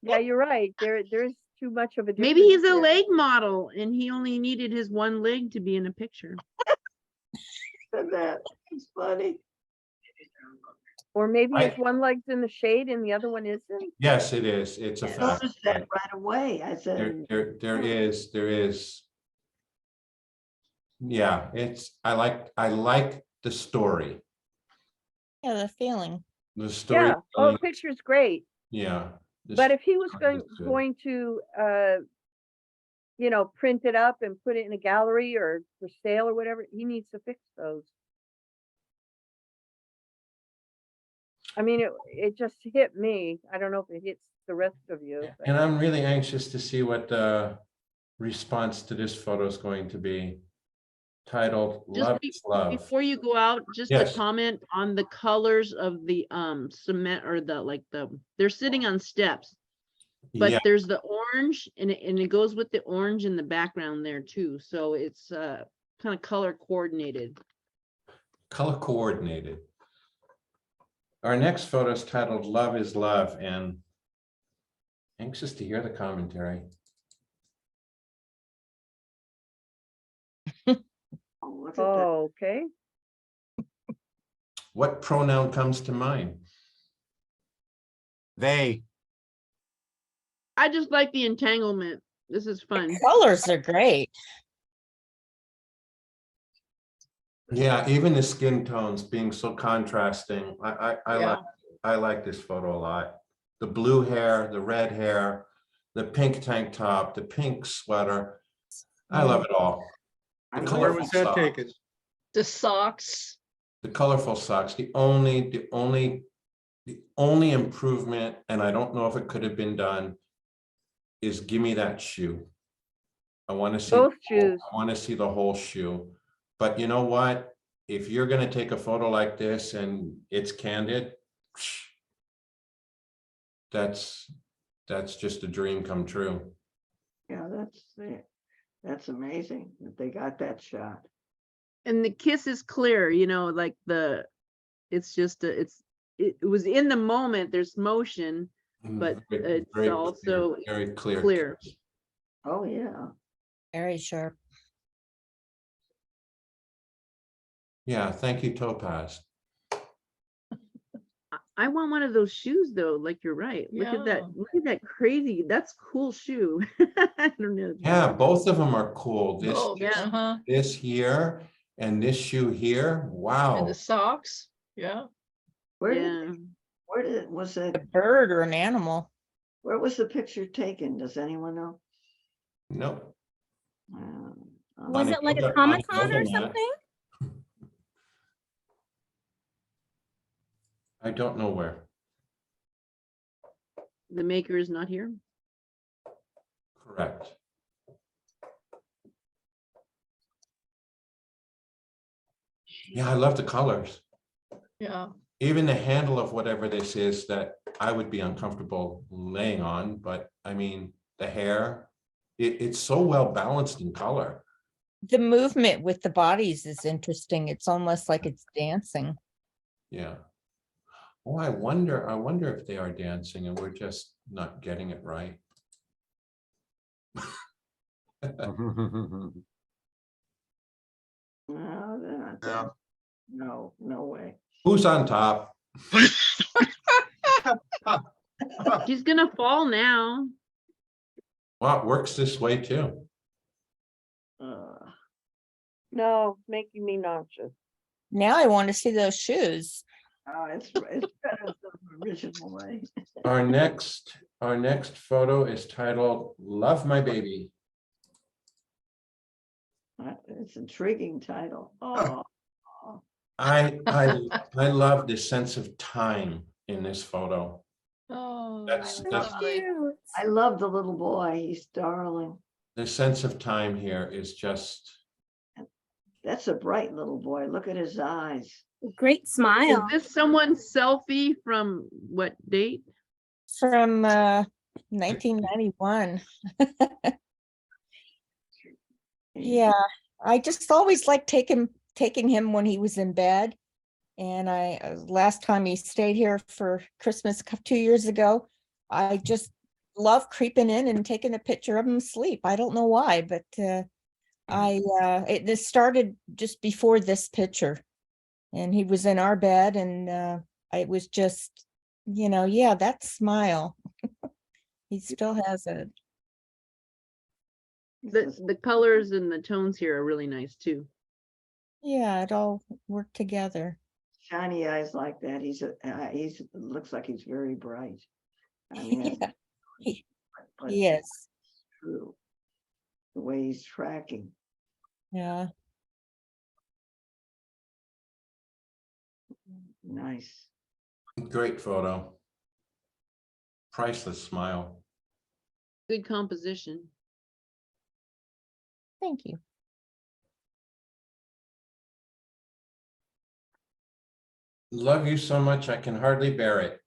Speaker 7: yeah, you're right. There's too much of a difference.
Speaker 8: Maybe he's a
Speaker 7: there.
Speaker 8: leg model and he only needed his one leg to be in a picture.
Speaker 3: It's funny.
Speaker 7: Or maybe
Speaker 1: I-
Speaker 7: his one leg's in the shade and the other one isn't.
Speaker 1: Yes, it is. It's a
Speaker 3: I
Speaker 1: fact.
Speaker 3: noticed that right away. I said,
Speaker 1: There is. Yeah, I like the story.
Speaker 2: Yeah, the feeling.
Speaker 1: The story.
Speaker 7: Yeah. Oh, the picture's great.
Speaker 1: Yeah. the
Speaker 7: But if he was
Speaker 1: story is good.
Speaker 7: going to, print it up and put it in a gallery or for sale or whatever, he needs to fix those. I mean, it just hit me. I don't know if it hits the rest of you. but-
Speaker 1: And I'm really anxious to see what the response to this photo is going to be. Titled
Speaker 8: Just
Speaker 1: Love is Love.
Speaker 8: Before you go out, just
Speaker 1: Yes.
Speaker 8: a comment on the colors of the cement or they're sitting on steps. But
Speaker 1: Yeah,
Speaker 8: there's the orange and it goes with the orange in the background there too. So it's kind of color coordinated.
Speaker 1: color coordinated. Our next photo is titled Love is Love, and anxious to hear the commentary.
Speaker 3: oh, look at that.
Speaker 7: Oh, okay.
Speaker 1: What pronoun comes to mind?
Speaker 9: They,
Speaker 8: I just like the entanglement. This is fun.
Speaker 2: Colors are great.
Speaker 1: Yeah, even the skin tones being so contrasting.
Speaker 13: Yeah.
Speaker 1: I like this photo a lot. The blue hair, the red hair, the pink tank top, the pink sweater. I love it all. The
Speaker 3: I
Speaker 11: Where
Speaker 1: colorful
Speaker 11: was that
Speaker 1: socks.
Speaker 11: taken?
Speaker 13: The socks.
Speaker 1: The colorful socks, the only improvement, and I don't know if it could have been done, is give me that shoe. I want to see
Speaker 7: Both shoes.
Speaker 1: I want to see the whole shoe. But you know what? If you're going to take a photo like this and it's candid, that's just a dream come true.
Speaker 3: Yeah, that's amazing that they got that shot.
Speaker 8: And the kiss is clear, like it's just it was in the moment, there's motion, but it's
Speaker 1: Very clear,
Speaker 8: also
Speaker 1: very clear.
Speaker 8: clear.
Speaker 3: Oh, yeah.
Speaker 2: Very sharp.
Speaker 1: Yeah, thank you, Topaz.
Speaker 8: I want one of those shoes though, like you're right. Look at that,
Speaker 13: Yeah.
Speaker 8: look at that crazy, that's cool shoe. I don't know.
Speaker 1: Yeah, both of them are cool. This,
Speaker 13: Oh, uh-huh.
Speaker 1: this here and this shoe here.
Speaker 13: And
Speaker 1: Wow.
Speaker 13: the socks, yeah.
Speaker 3: Where
Speaker 8: Yeah.
Speaker 3: did, where did, was
Speaker 2: A
Speaker 3: it,
Speaker 2: bird or an animal.
Speaker 3: where was the picture taken? Does anyone know?
Speaker 1: Nope.
Speaker 15: Was
Speaker 1: On
Speaker 15: it like
Speaker 1: the-
Speaker 15: a
Speaker 1: on
Speaker 15: Comic
Speaker 1: the
Speaker 15: Con or
Speaker 1: internet.
Speaker 15: something?
Speaker 1: I don't know where.
Speaker 8: The maker is not here.
Speaker 1: Correct. Yeah, I love the colors.
Speaker 13: Yeah.
Speaker 1: Even the handle of whatever this is that I would be uncomfortable laying on, but I mean, the hair, it's so well balanced in color.
Speaker 2: The movement with the bodies is interesting. It's almost like it's dancing.
Speaker 1: Yeah. Oh, I wonder if they are dancing and we're just not getting it right.
Speaker 3: No, they're not
Speaker 4: Yeah.
Speaker 3: there. No, no way.
Speaker 1: Who's on top?
Speaker 8: She's gonna fall now.
Speaker 1: Well, it works this way too.
Speaker 7: No, making me nauseous.
Speaker 2: Now I want to see those shoes.
Speaker 3: Oh, it's better the original way.
Speaker 1: Our next photo is titled Love My Baby.
Speaker 3: It's intriguing title. Oh,
Speaker 1: I love the sense of time in this photo.
Speaker 6: Oh,
Speaker 1: That's
Speaker 6: lovely.
Speaker 3: I love the little boy. He's darling.
Speaker 1: the sense of time here is just,
Speaker 3: That's a bright little boy. Look at his eyes.
Speaker 15: Great
Speaker 8: Is
Speaker 15: smile.
Speaker 8: this someone's selfie from what date?
Speaker 2: From 1991. Yeah, I just always liked taking him when he was in bed. And last time he stayed here for Christmas 2 years ago, I just love creeping in and taking a picture of him asleep. I don't know why, but this started just before this picture. And he was in our bed and it was just, yeah, that smile. He still has it.
Speaker 8: The colors and the tones here are really nice too.
Speaker 2: Yeah, it all worked together.
Speaker 3: Shiny eyes like that. He's looks like he's very bright. I mean,
Speaker 2: Yeah,
Speaker 3: but
Speaker 2: he is.
Speaker 3: it's true. The way he's tracking.
Speaker 2: Yeah.
Speaker 3: Nice.
Speaker 1: great photo. Priceless smile.
Speaker 8: Good composition.
Speaker 2: Thank you.
Speaker 1: Love you so much, I can hardly bear it.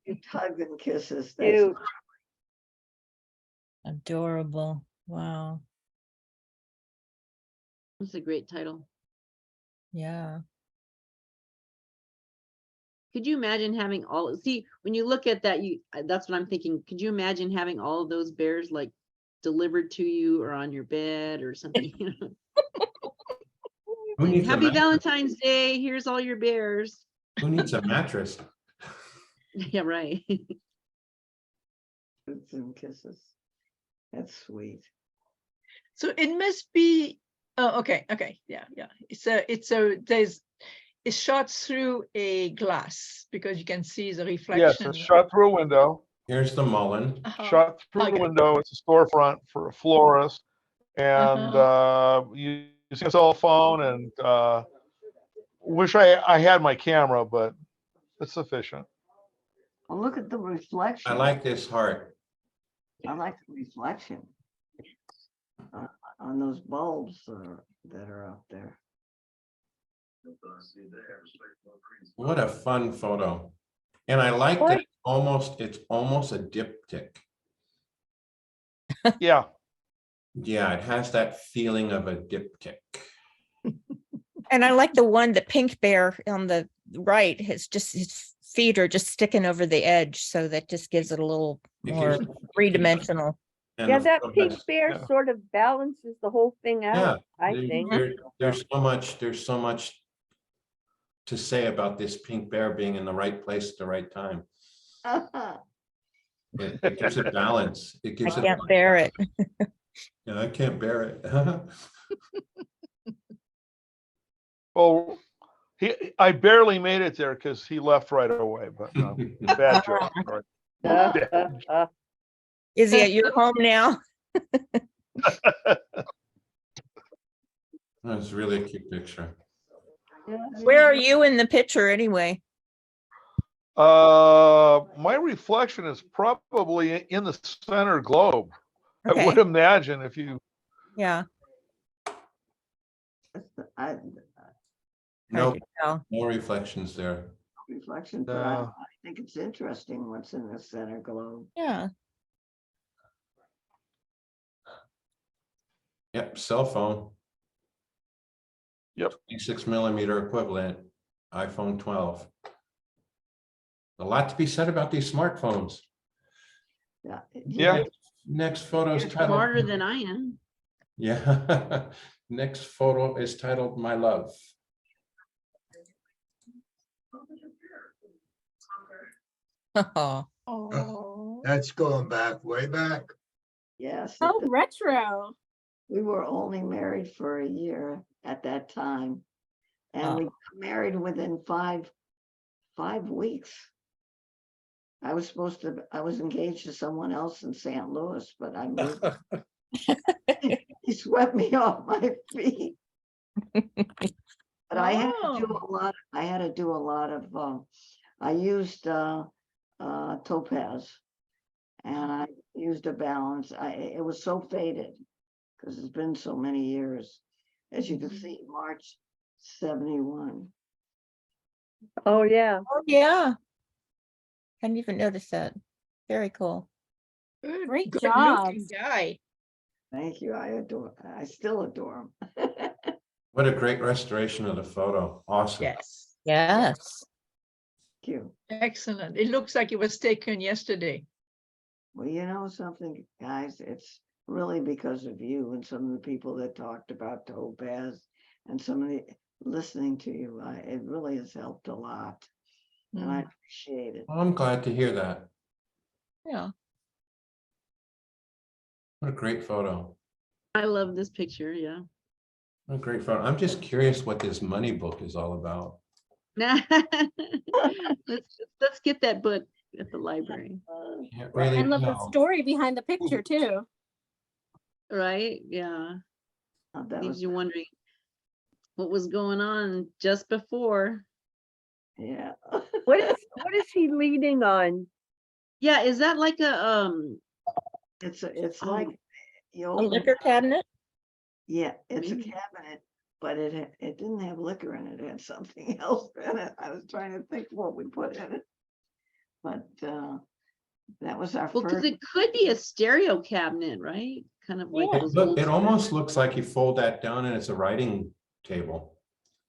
Speaker 3: It's hug and kisses. That's
Speaker 7: Cute.
Speaker 2: Adorable. Wow.
Speaker 8: That's a great title.
Speaker 2: Yeah.
Speaker 8: Could you imagine having see, when you look at that, that's what I'm thinking. Could you imagine having all of those bears like delivered to you or on your bed or something?
Speaker 1: Who needs a
Speaker 8: Happy
Speaker 1: mattress?
Speaker 8: Valentine's Day. Here's all your bears.
Speaker 1: Who needs a mattress?
Speaker 8: Yeah, right.
Speaker 3: hugs and kisses. That's sweet.
Speaker 13: So it must be, oh, okay, yeah. It's shot through a glass because you can see the reflection.
Speaker 14: Yes, it's shot through a window,
Speaker 1: Here's the Mullen.
Speaker 14: shot through the
Speaker 13: Okay.
Speaker 14: window. It's a storefront for a florist. And you see a cell phone and wish I had my camera, but it's sufficient.
Speaker 3: Well, look at the reflection.
Speaker 1: I like this heart.
Speaker 3: I like the reflection on those bulbs that are up there.
Speaker 1: What a fun photo. And I like that it's almost a diptych.
Speaker 14: Yeah.
Speaker 1: Yeah, it has that feeling of a diptych.
Speaker 2: And I like the pink bear on the right, his feet are just sticking over the edge. So that just gives it a little
Speaker 1: It
Speaker 2: more
Speaker 1: gives-
Speaker 2: three-dimensional.
Speaker 1: And
Speaker 7: Yeah,
Speaker 1: the
Speaker 7: that
Speaker 1: photo
Speaker 7: pink
Speaker 1: has-
Speaker 7: bear
Speaker 14: yeah.
Speaker 7: sort of balances the whole thing
Speaker 1: Yeah,
Speaker 7: out, I
Speaker 1: there-
Speaker 7: think.
Speaker 1: there's so much to say about this pink bear being in the right place at the right time. It gives it balance. It
Speaker 2: I
Speaker 1: gives it.
Speaker 2: can't bear it.
Speaker 1: Yeah, I can't bear it.
Speaker 14: Well, I barely made it there because he left right away, but bad joke. Right.
Speaker 2: Is he at your home now?
Speaker 1: That's really a cute picture.
Speaker 2: Where are you in the picture anyway?
Speaker 14: My reflection is probably in the center globe. I would
Speaker 2: Okay,
Speaker 14: imagine if you,
Speaker 2: yeah.
Speaker 3: I,
Speaker 1: No,
Speaker 2: Hard to tell.
Speaker 1: no reflections there.
Speaker 3: reflection, but I think it's interesting what's in the center globe.
Speaker 2: Yeah,
Speaker 1: Yep, cell phone.
Speaker 14: Yep.
Speaker 1: 26mm equivalent, iPhone 12. A lot to be said about these smartphones.
Speaker 3: Yeah.
Speaker 14: Yeah.
Speaker 1: Next photo is titled.
Speaker 8: Smarter than I am.
Speaker 1: Yeah. Next photo is titled My Love.
Speaker 2: oh,
Speaker 13: Oh,
Speaker 4: That's going back, way back.
Speaker 3: Yes.
Speaker 15: Oh, retro.
Speaker 3: We were only married for a year at that time. And we got married within five weeks. I was engaged to someone else in St. Louis, but I moved. He swept me off my feet. But I had to do a lot, I used topaz. And I used a balance. It was so faded because it's been so many years. As you can see, March 71.
Speaker 7: Oh, yeah.
Speaker 2: oh, yeah. Hadn't even noticed that. Very cool.
Speaker 13: good,
Speaker 15: Great
Speaker 13: good
Speaker 15: job.
Speaker 13: looking guy.
Speaker 3: Thank you. I still adore him.
Speaker 1: What a great restoration of the photo. Awesome.
Speaker 13: Yes,
Speaker 2: Yes.
Speaker 3: Thank you.
Speaker 13: excellent. It looks like it was taken yesterday.
Speaker 3: Well, you know something, guys, it's really because of you and some of the people that talked about topaz and some of the listening to you. It really has helped a lot. And I appreciate it.
Speaker 1: Well, I'm glad to hear that.
Speaker 2: Yeah.
Speaker 1: What a great photo.
Speaker 8: I love this picture, yeah.
Speaker 1: What a great photo. I'm just curious what this money book is all about.
Speaker 8: Let's get that book at the library,
Speaker 1: Can't really
Speaker 15: I love the
Speaker 1: tell.
Speaker 15: story behind the picture too.
Speaker 8: right? Yeah.
Speaker 3: That
Speaker 8: Leaves
Speaker 3: was,
Speaker 8: you wondering what was going on just before.
Speaker 3: yeah.
Speaker 7: What is he leaning on?
Speaker 8: Yeah, is that like a
Speaker 3: It's
Speaker 8: Oh.
Speaker 3: like you
Speaker 2: A
Speaker 3: open,
Speaker 2: liquor cabinet?
Speaker 3: yeah, it's a
Speaker 8: Maybe.
Speaker 3: cabinet, but it didn't have liquor in it. It had something else in it. I was trying to think what we put in it. But that was our
Speaker 8: well, because
Speaker 3: first.
Speaker 8: it could be a stereo cabinet, right? Kind of like
Speaker 2: Yeah.
Speaker 8: those old
Speaker 1: It almost looks like you fold that down and it's a writing table.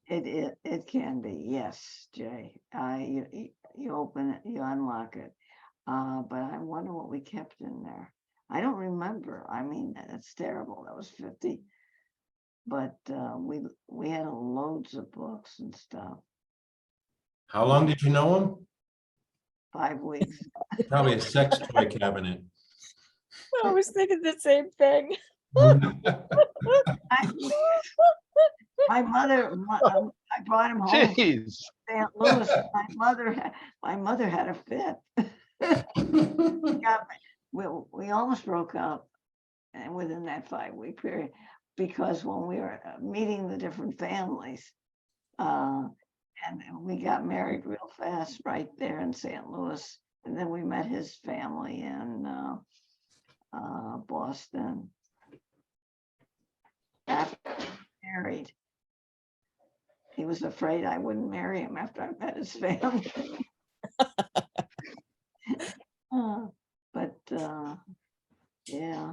Speaker 3: It can be, yes, Jay. You open it, you unlock it. But I wonder what we kept in there. I don't remember. I mean, it's terrible. That was 50. But we had loads of books and stuff.
Speaker 1: How long did you know him?
Speaker 3: 5 weeks.
Speaker 1: Probably a sex toy cabinet.
Speaker 2: I was thinking the same thing.
Speaker 3: My mother, I brought him home from
Speaker 14: Jeez.
Speaker 3: St. Louis. My mother had a fit. We almost broke up and within that 5-week period, because when we were meeting the different families, and we got married real fast right there in St. Louis. And then we met his family in Boston. After we married, he was afraid I wouldn't marry him after I met his family. But yeah.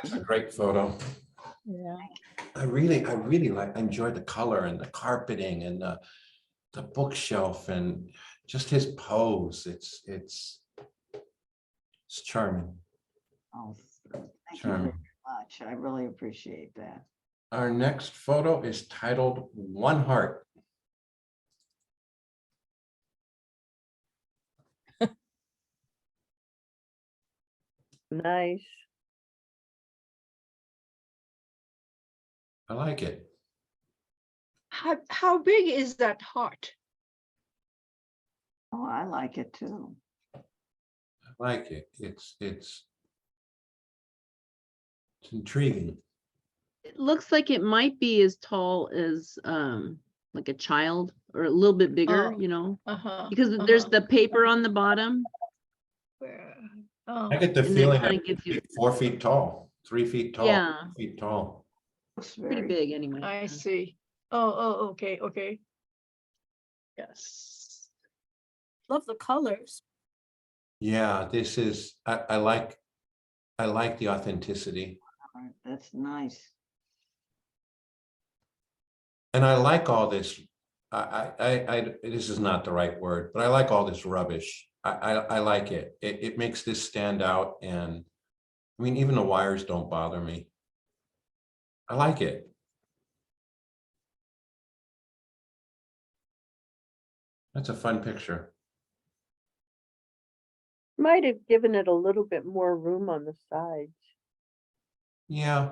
Speaker 1: That's a great photo.
Speaker 2: Yeah.
Speaker 1: I really enjoyed the color and the carpeting and the bookshelf and just his pose. It's It's charming,
Speaker 3: Oh, thank you very
Speaker 1: charming.
Speaker 3: much. I really appreciate that.
Speaker 1: Our next photo is titled One Heart.
Speaker 7: Nice.
Speaker 1: I like it.
Speaker 13: How big is that heart?
Speaker 3: Oh, I like it too.
Speaker 1: I like it. It's intriguing.
Speaker 8: It looks like it might be as tall as like a child or a little bit bigger,
Speaker 13: Oh.
Speaker 8: you know,
Speaker 13: Uh-huh.
Speaker 8: because there's
Speaker 13: uh-huh.
Speaker 8: the paper on the bottom.
Speaker 13: Where? Oh,
Speaker 1: I get the
Speaker 8: And then
Speaker 1: feeling
Speaker 8: kinda
Speaker 1: that
Speaker 8: gives you-
Speaker 1: it's 4 feet tall, 3 feet tall,
Speaker 8: Yeah.
Speaker 1: 4 feet tall.
Speaker 3: Looks
Speaker 8: Pretty
Speaker 3: very,
Speaker 8: big anyway.
Speaker 13: I
Speaker 8: yeah.
Speaker 13: see. Oh, okay, okay. Yes.
Speaker 15: Love the colors.
Speaker 1: Yeah, this is, I like the authenticity.
Speaker 3: that's nice.
Speaker 1: And I like all this. This is not the right word, but I like all this rubbish. I like it. It makes this stand out. And I mean, even the wires don't bother me. I like it. That's a fun picture.
Speaker 7: Might have given it a little bit more room on the sides.
Speaker 1: Yeah,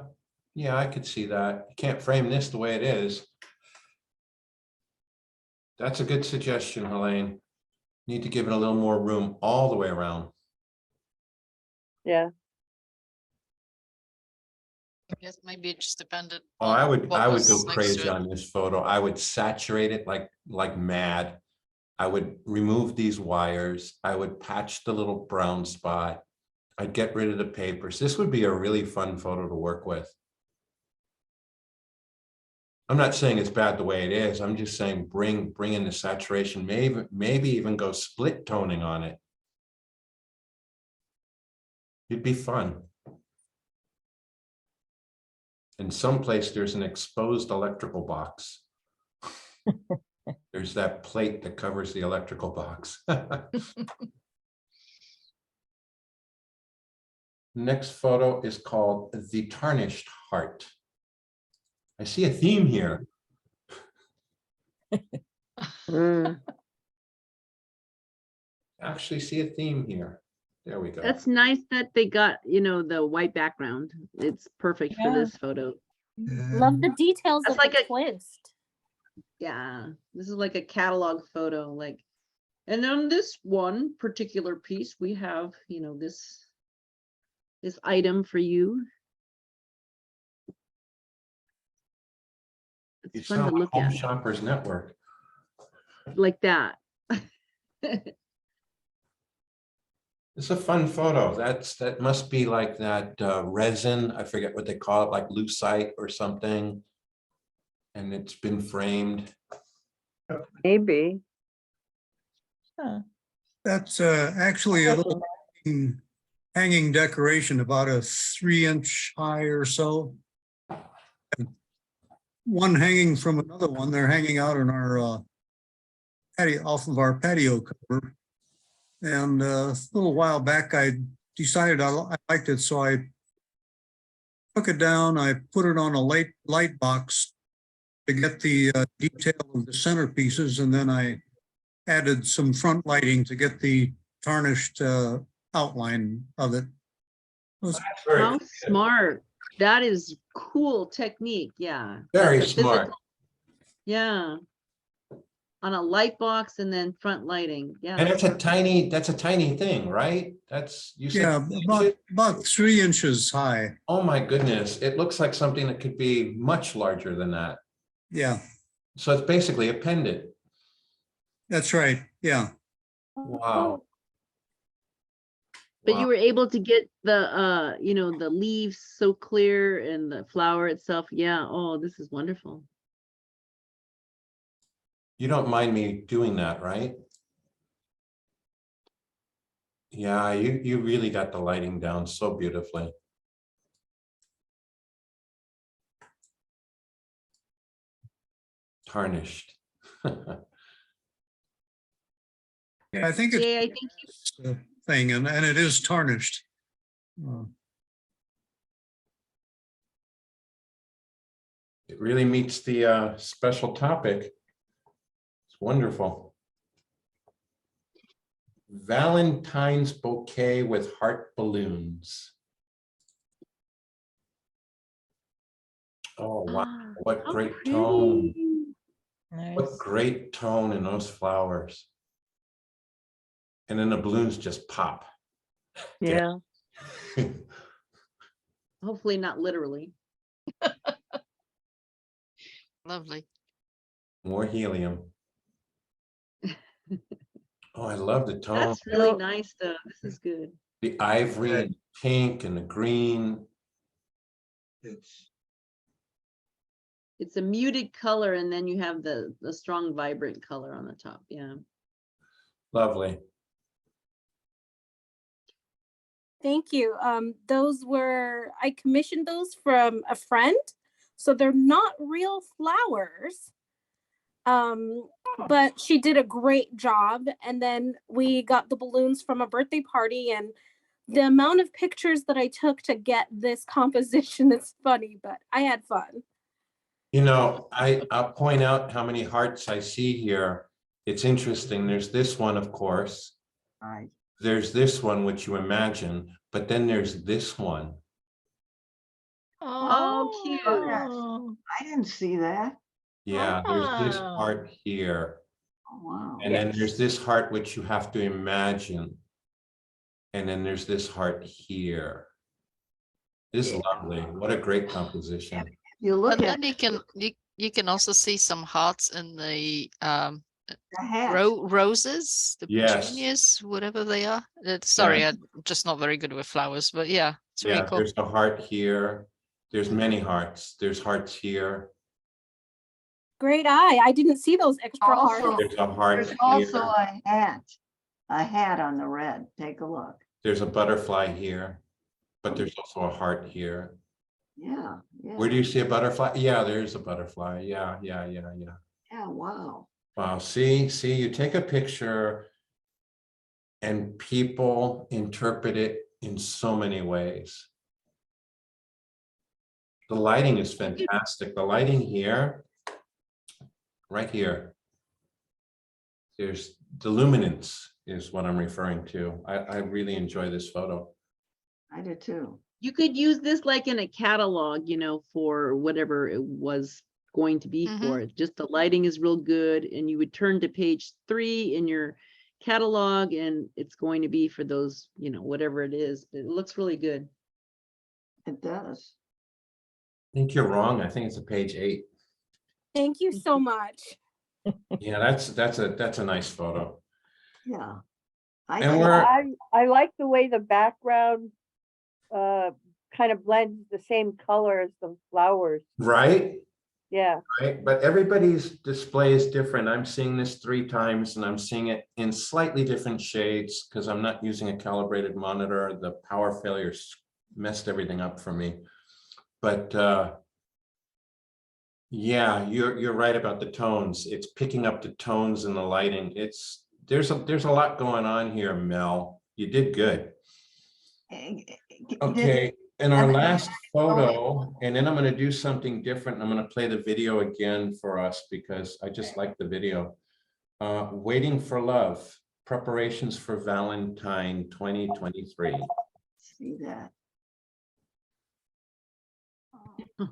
Speaker 1: yeah, I could see that. You can't frame this the way it is. That's a good suggestion, Helene. Need to give it a little more room all the way around.
Speaker 7: Yeah.
Speaker 6: I guess maybe it just depended.
Speaker 1: Oh,
Speaker 6: on
Speaker 1: I would
Speaker 6: what
Speaker 1: go
Speaker 6: was next to
Speaker 1: crazy
Speaker 6: it.
Speaker 1: on this photo. I would saturate it like mad. I would remove these wires. I would patch the little brown spot. I'd get rid of the papers. This would be a really fun photo to work with. I'm not saying it's bad the way it is. I'm just saying bring in the saturation, maybe even go split toning on it. It'd be fun. In some place, there's an exposed electrical box. There's that plate that covers the electrical box. Next photo is called The Tarnished Heart. I see a theme here.
Speaker 7: Mm.
Speaker 1: Actually see a theme here. There we go.
Speaker 8: That's nice that they got, you know, the white background. It's perfect for
Speaker 15: Yeah.
Speaker 8: this photo.
Speaker 15: Love the details
Speaker 8: That's
Speaker 15: of
Speaker 8: like
Speaker 15: the
Speaker 8: a-
Speaker 15: twist.
Speaker 8: Yeah, this is like a catalog photo, like, and on this one particular piece, we have, you know, this item for you.
Speaker 1: You
Speaker 8: It's fun
Speaker 1: sound
Speaker 8: to
Speaker 1: like
Speaker 8: look
Speaker 1: Home
Speaker 8: at,
Speaker 1: Shoppers Network.
Speaker 8: like that.
Speaker 1: It's a fun photo. That must be like that resin. I forget what they call it, like lucite or something. And it's been framed.
Speaker 7: Maybe.
Speaker 2: Huh.
Speaker 12: That's actually a little hanging decoration, about a 3-inch high or so. One hanging from another one. They're hanging out in our patio, off of our patio cover. And a little while back, I decided I liked it, so I took it down. I put it on a light box to get the detail of the centerpieces, and then I added some front lighting to get the tarnished outline of it.
Speaker 1: That's very,
Speaker 8: How smart. That is cool technique, yeah.
Speaker 1: very
Speaker 8: That's a
Speaker 1: smart.
Speaker 8: physical- Yeah. On a light box and then front lighting, yeah.
Speaker 1: And that's a tiny thing, right? That's, you said.
Speaker 12: Yeah, about 3 inches high.
Speaker 1: Oh my goodness, it looks like something that could be much larger than that.
Speaker 12: Yeah,
Speaker 1: So it's basically appended.
Speaker 12: that's right. Yeah.
Speaker 1: Wow.
Speaker 8: But you
Speaker 1: Wow.
Speaker 8: were able to get the you know, the leaves so clear and the flower itself. Yeah, oh, this is wonderful.
Speaker 1: You don't mind me doing that, right? Yeah, you really got the lighting down so beautifully. Tarnished.
Speaker 12: Yeah, I think it's
Speaker 8: Jay, I think
Speaker 12: thing, and it is tarnished.
Speaker 1: It really meets the special topic. It's wonderful. Valentine's bouquet with heart balloons. Oh, wow. What
Speaker 8: How
Speaker 1: great tone.
Speaker 8: pretty.
Speaker 1: What great tone in those flowers. And then the balloons just pop.
Speaker 8: Yeah, hopefully not literally.
Speaker 6: Lovely.
Speaker 1: More helium. Oh, I love the tone.
Speaker 8: That's really nice though. This is good.
Speaker 1: The ivory and pink and the green.
Speaker 8: It's a muted color and then you have the strong vibrant color on the top. Yeah.
Speaker 1: Lovely.
Speaker 15: Thank you. I commissioned those from a friend. So they're not real flowers. But she did a great job. And then we got the balloons from a birthday party, and the amount of pictures that I took to get this composition is funny, but I had fun.
Speaker 1: You know, I'll point out how many hearts I see here. It's interesting. There's this one, of course.
Speaker 3: Right.
Speaker 1: There's this one, which you imagine, but then there's this one.
Speaker 8: Oh, cute.
Speaker 6: Oh,
Speaker 3: I didn't see that.
Speaker 1: Yeah, there's this
Speaker 6: Wow.
Speaker 1: heart here.
Speaker 3: Oh, wow.
Speaker 1: And then there's this heart, which you have to imagine. And then there's this heart here. This is lovely. What a great composition.
Speaker 3: You look
Speaker 6: And
Speaker 3: at
Speaker 6: then you can also see some hearts in the
Speaker 3: the hat.
Speaker 6: roses, the
Speaker 1: Yes.
Speaker 6: petunias, whatever they are. Sorry,
Speaker 1: Yeah.
Speaker 6: I'm just not very good with flowers, but yeah, it's really
Speaker 1: Yeah,
Speaker 6: cool.
Speaker 1: there's a heart here. There's many hearts. There's hearts here.
Speaker 15: Great eye. I didn't see those extra
Speaker 3: Also,
Speaker 15: hearts.
Speaker 1: There's a heart
Speaker 3: There's also
Speaker 1: here.
Speaker 3: a hat on the red. Take a look.
Speaker 1: There's a butterfly here, but there's also a heart here.
Speaker 3: Yeah, yeah.
Speaker 1: Where do you see a butterfly? Yeah, there's a butterfly. Yeah.
Speaker 3: Yeah, wow.
Speaker 1: Wow, see, you take a picture and people interpret it in so many ways. The lighting is fantastic. The lighting here, right here. There's the luminance is what I'm referring to. I really enjoy this photo.
Speaker 3: I do too.
Speaker 8: You could use this like in a catalog, for whatever it was going to be for it. Just the lighting is real good, and you would turn to page 3 in your catalog and it's going to be for those, whatever it is. It looks really good.
Speaker 3: It does.
Speaker 1: I think you're wrong. I think it's a page 8.
Speaker 15: Thank you so much.
Speaker 1: Yeah, that's a nice photo.
Speaker 3: Yeah.
Speaker 1: And we're
Speaker 7: I like the way the background kind of blends the same color as the flowers.
Speaker 1: right.
Speaker 7: Yeah.
Speaker 1: Right, but everybody's display is different. I'm seeing this 3 times and I'm seeing it in slightly different shades because I'm not using a calibrated monitor. The power failures messed everything up for me. But yeah, you're right about the tones. It's picking up the tones and the lighting. There's a lot going on here, Mel. You did good. Okay. In our last photo, and then I'm going to do something different. I'm going to play the video again for us because I just like the video. Waiting for Love, preparations for Valentine 2023.
Speaker 3: See that.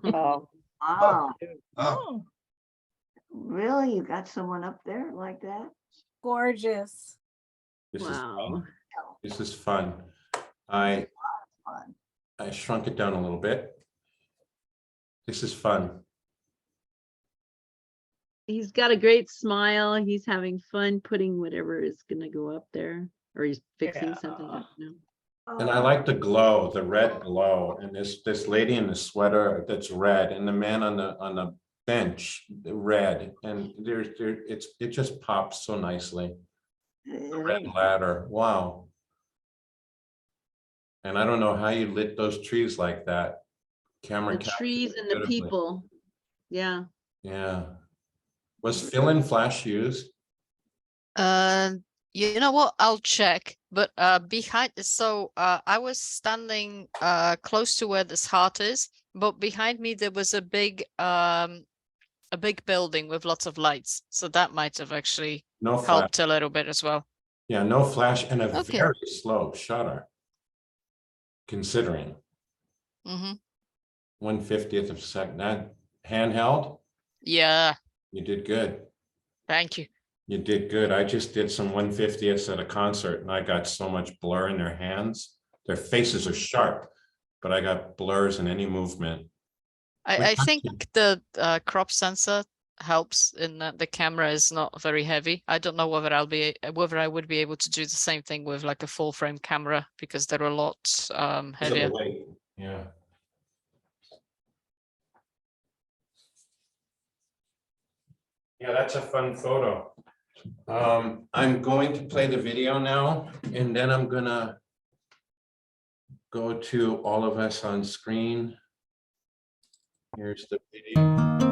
Speaker 7: Oh.
Speaker 3: Wow.
Speaker 4: Oh,
Speaker 3: Really? You got someone up there like that?
Speaker 15: Gorgeous.
Speaker 1: This
Speaker 8: Wow.
Speaker 1: is fun. This is fun. I
Speaker 3: Fun.
Speaker 1: shrunk it down a little bit. This is fun.
Speaker 8: He's got a great smile. He's having fun putting whatever is going to go up there, or he's fixing something. I don't know.
Speaker 1: And I like the glow, the red glow, and this lady in the sweater that's red, and the man on the bench, the red, and it just pops so nicely. The red ladder, wow. And I don't know how you lit those trees like that. Camera
Speaker 8: The
Speaker 1: captured
Speaker 8: trees
Speaker 1: it
Speaker 8: and the
Speaker 1: beautifully.
Speaker 8: people. Yeah.
Speaker 1: Yeah. Was fill-in flash used?
Speaker 6: You know what? I'll check, but behind, so I was standing close to where this heart is, but behind me there was a big building with lots of lights, so that might have actually
Speaker 1: No flash.
Speaker 6: helped a little bit as well.
Speaker 1: Yeah, no flash and a
Speaker 6: Okay.
Speaker 1: very slow shutter. Considering
Speaker 6: Mm-hmm.
Speaker 1: 1/50th of a second, that handheld,
Speaker 6: Yeah,
Speaker 1: you did good.
Speaker 6: thank you.
Speaker 1: You did good. I just did some 1/50ths at a concert and I got so much blur in their hands. Their faces are sharp, but I got blurs in any movement.
Speaker 6: I think the crop sensor helps in that the camera is not very heavy. I don't know whether whether I would be able to do the same thing with like a full frame camera, because they're a lot
Speaker 1: Because of the
Speaker 6: heavier.
Speaker 1: weight. Yeah. Yeah, that's a fun photo. I'm going to play the video now, and then I'm gonna go to all of us on screen. Here's the video.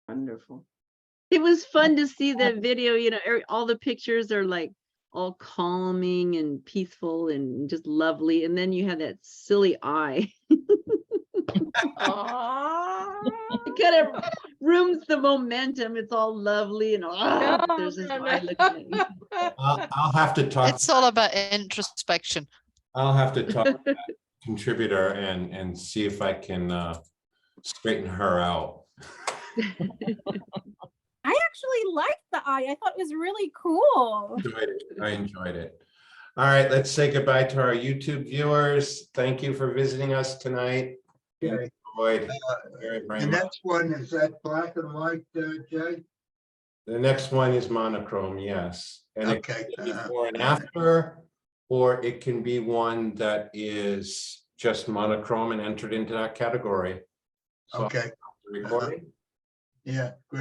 Speaker 3: Wonderful.
Speaker 8: It was fun to see the video, you know, all the pictures are like all calming and peaceful and just lovely. And then you have that silly eye. It kind of ruins the momentum. It's all lovely and there's this eye looking at you.
Speaker 1: I'll have to talk.
Speaker 6: It's all about introspection.
Speaker 1: I'll have to talk to that contributor and see if I can straighten her out.
Speaker 15: I actually liked the eye. I thought it was really cool.
Speaker 1: I enjoyed it. All right, let's say goodbye to our YouTube viewers. Thank you for visiting us tonight.
Speaker 4: Okay.
Speaker 1: Enjoyed very, very
Speaker 4: The
Speaker 1: much.
Speaker 4: next one, is that black and white, Jay?
Speaker 1: The next one is monochrome, yes. And it
Speaker 4: Okay.
Speaker 1: can be before and after, or it can be one that is just monochrome and entered into that category. So
Speaker 4: Okay.
Speaker 1: recording.
Speaker 4: Yeah, great.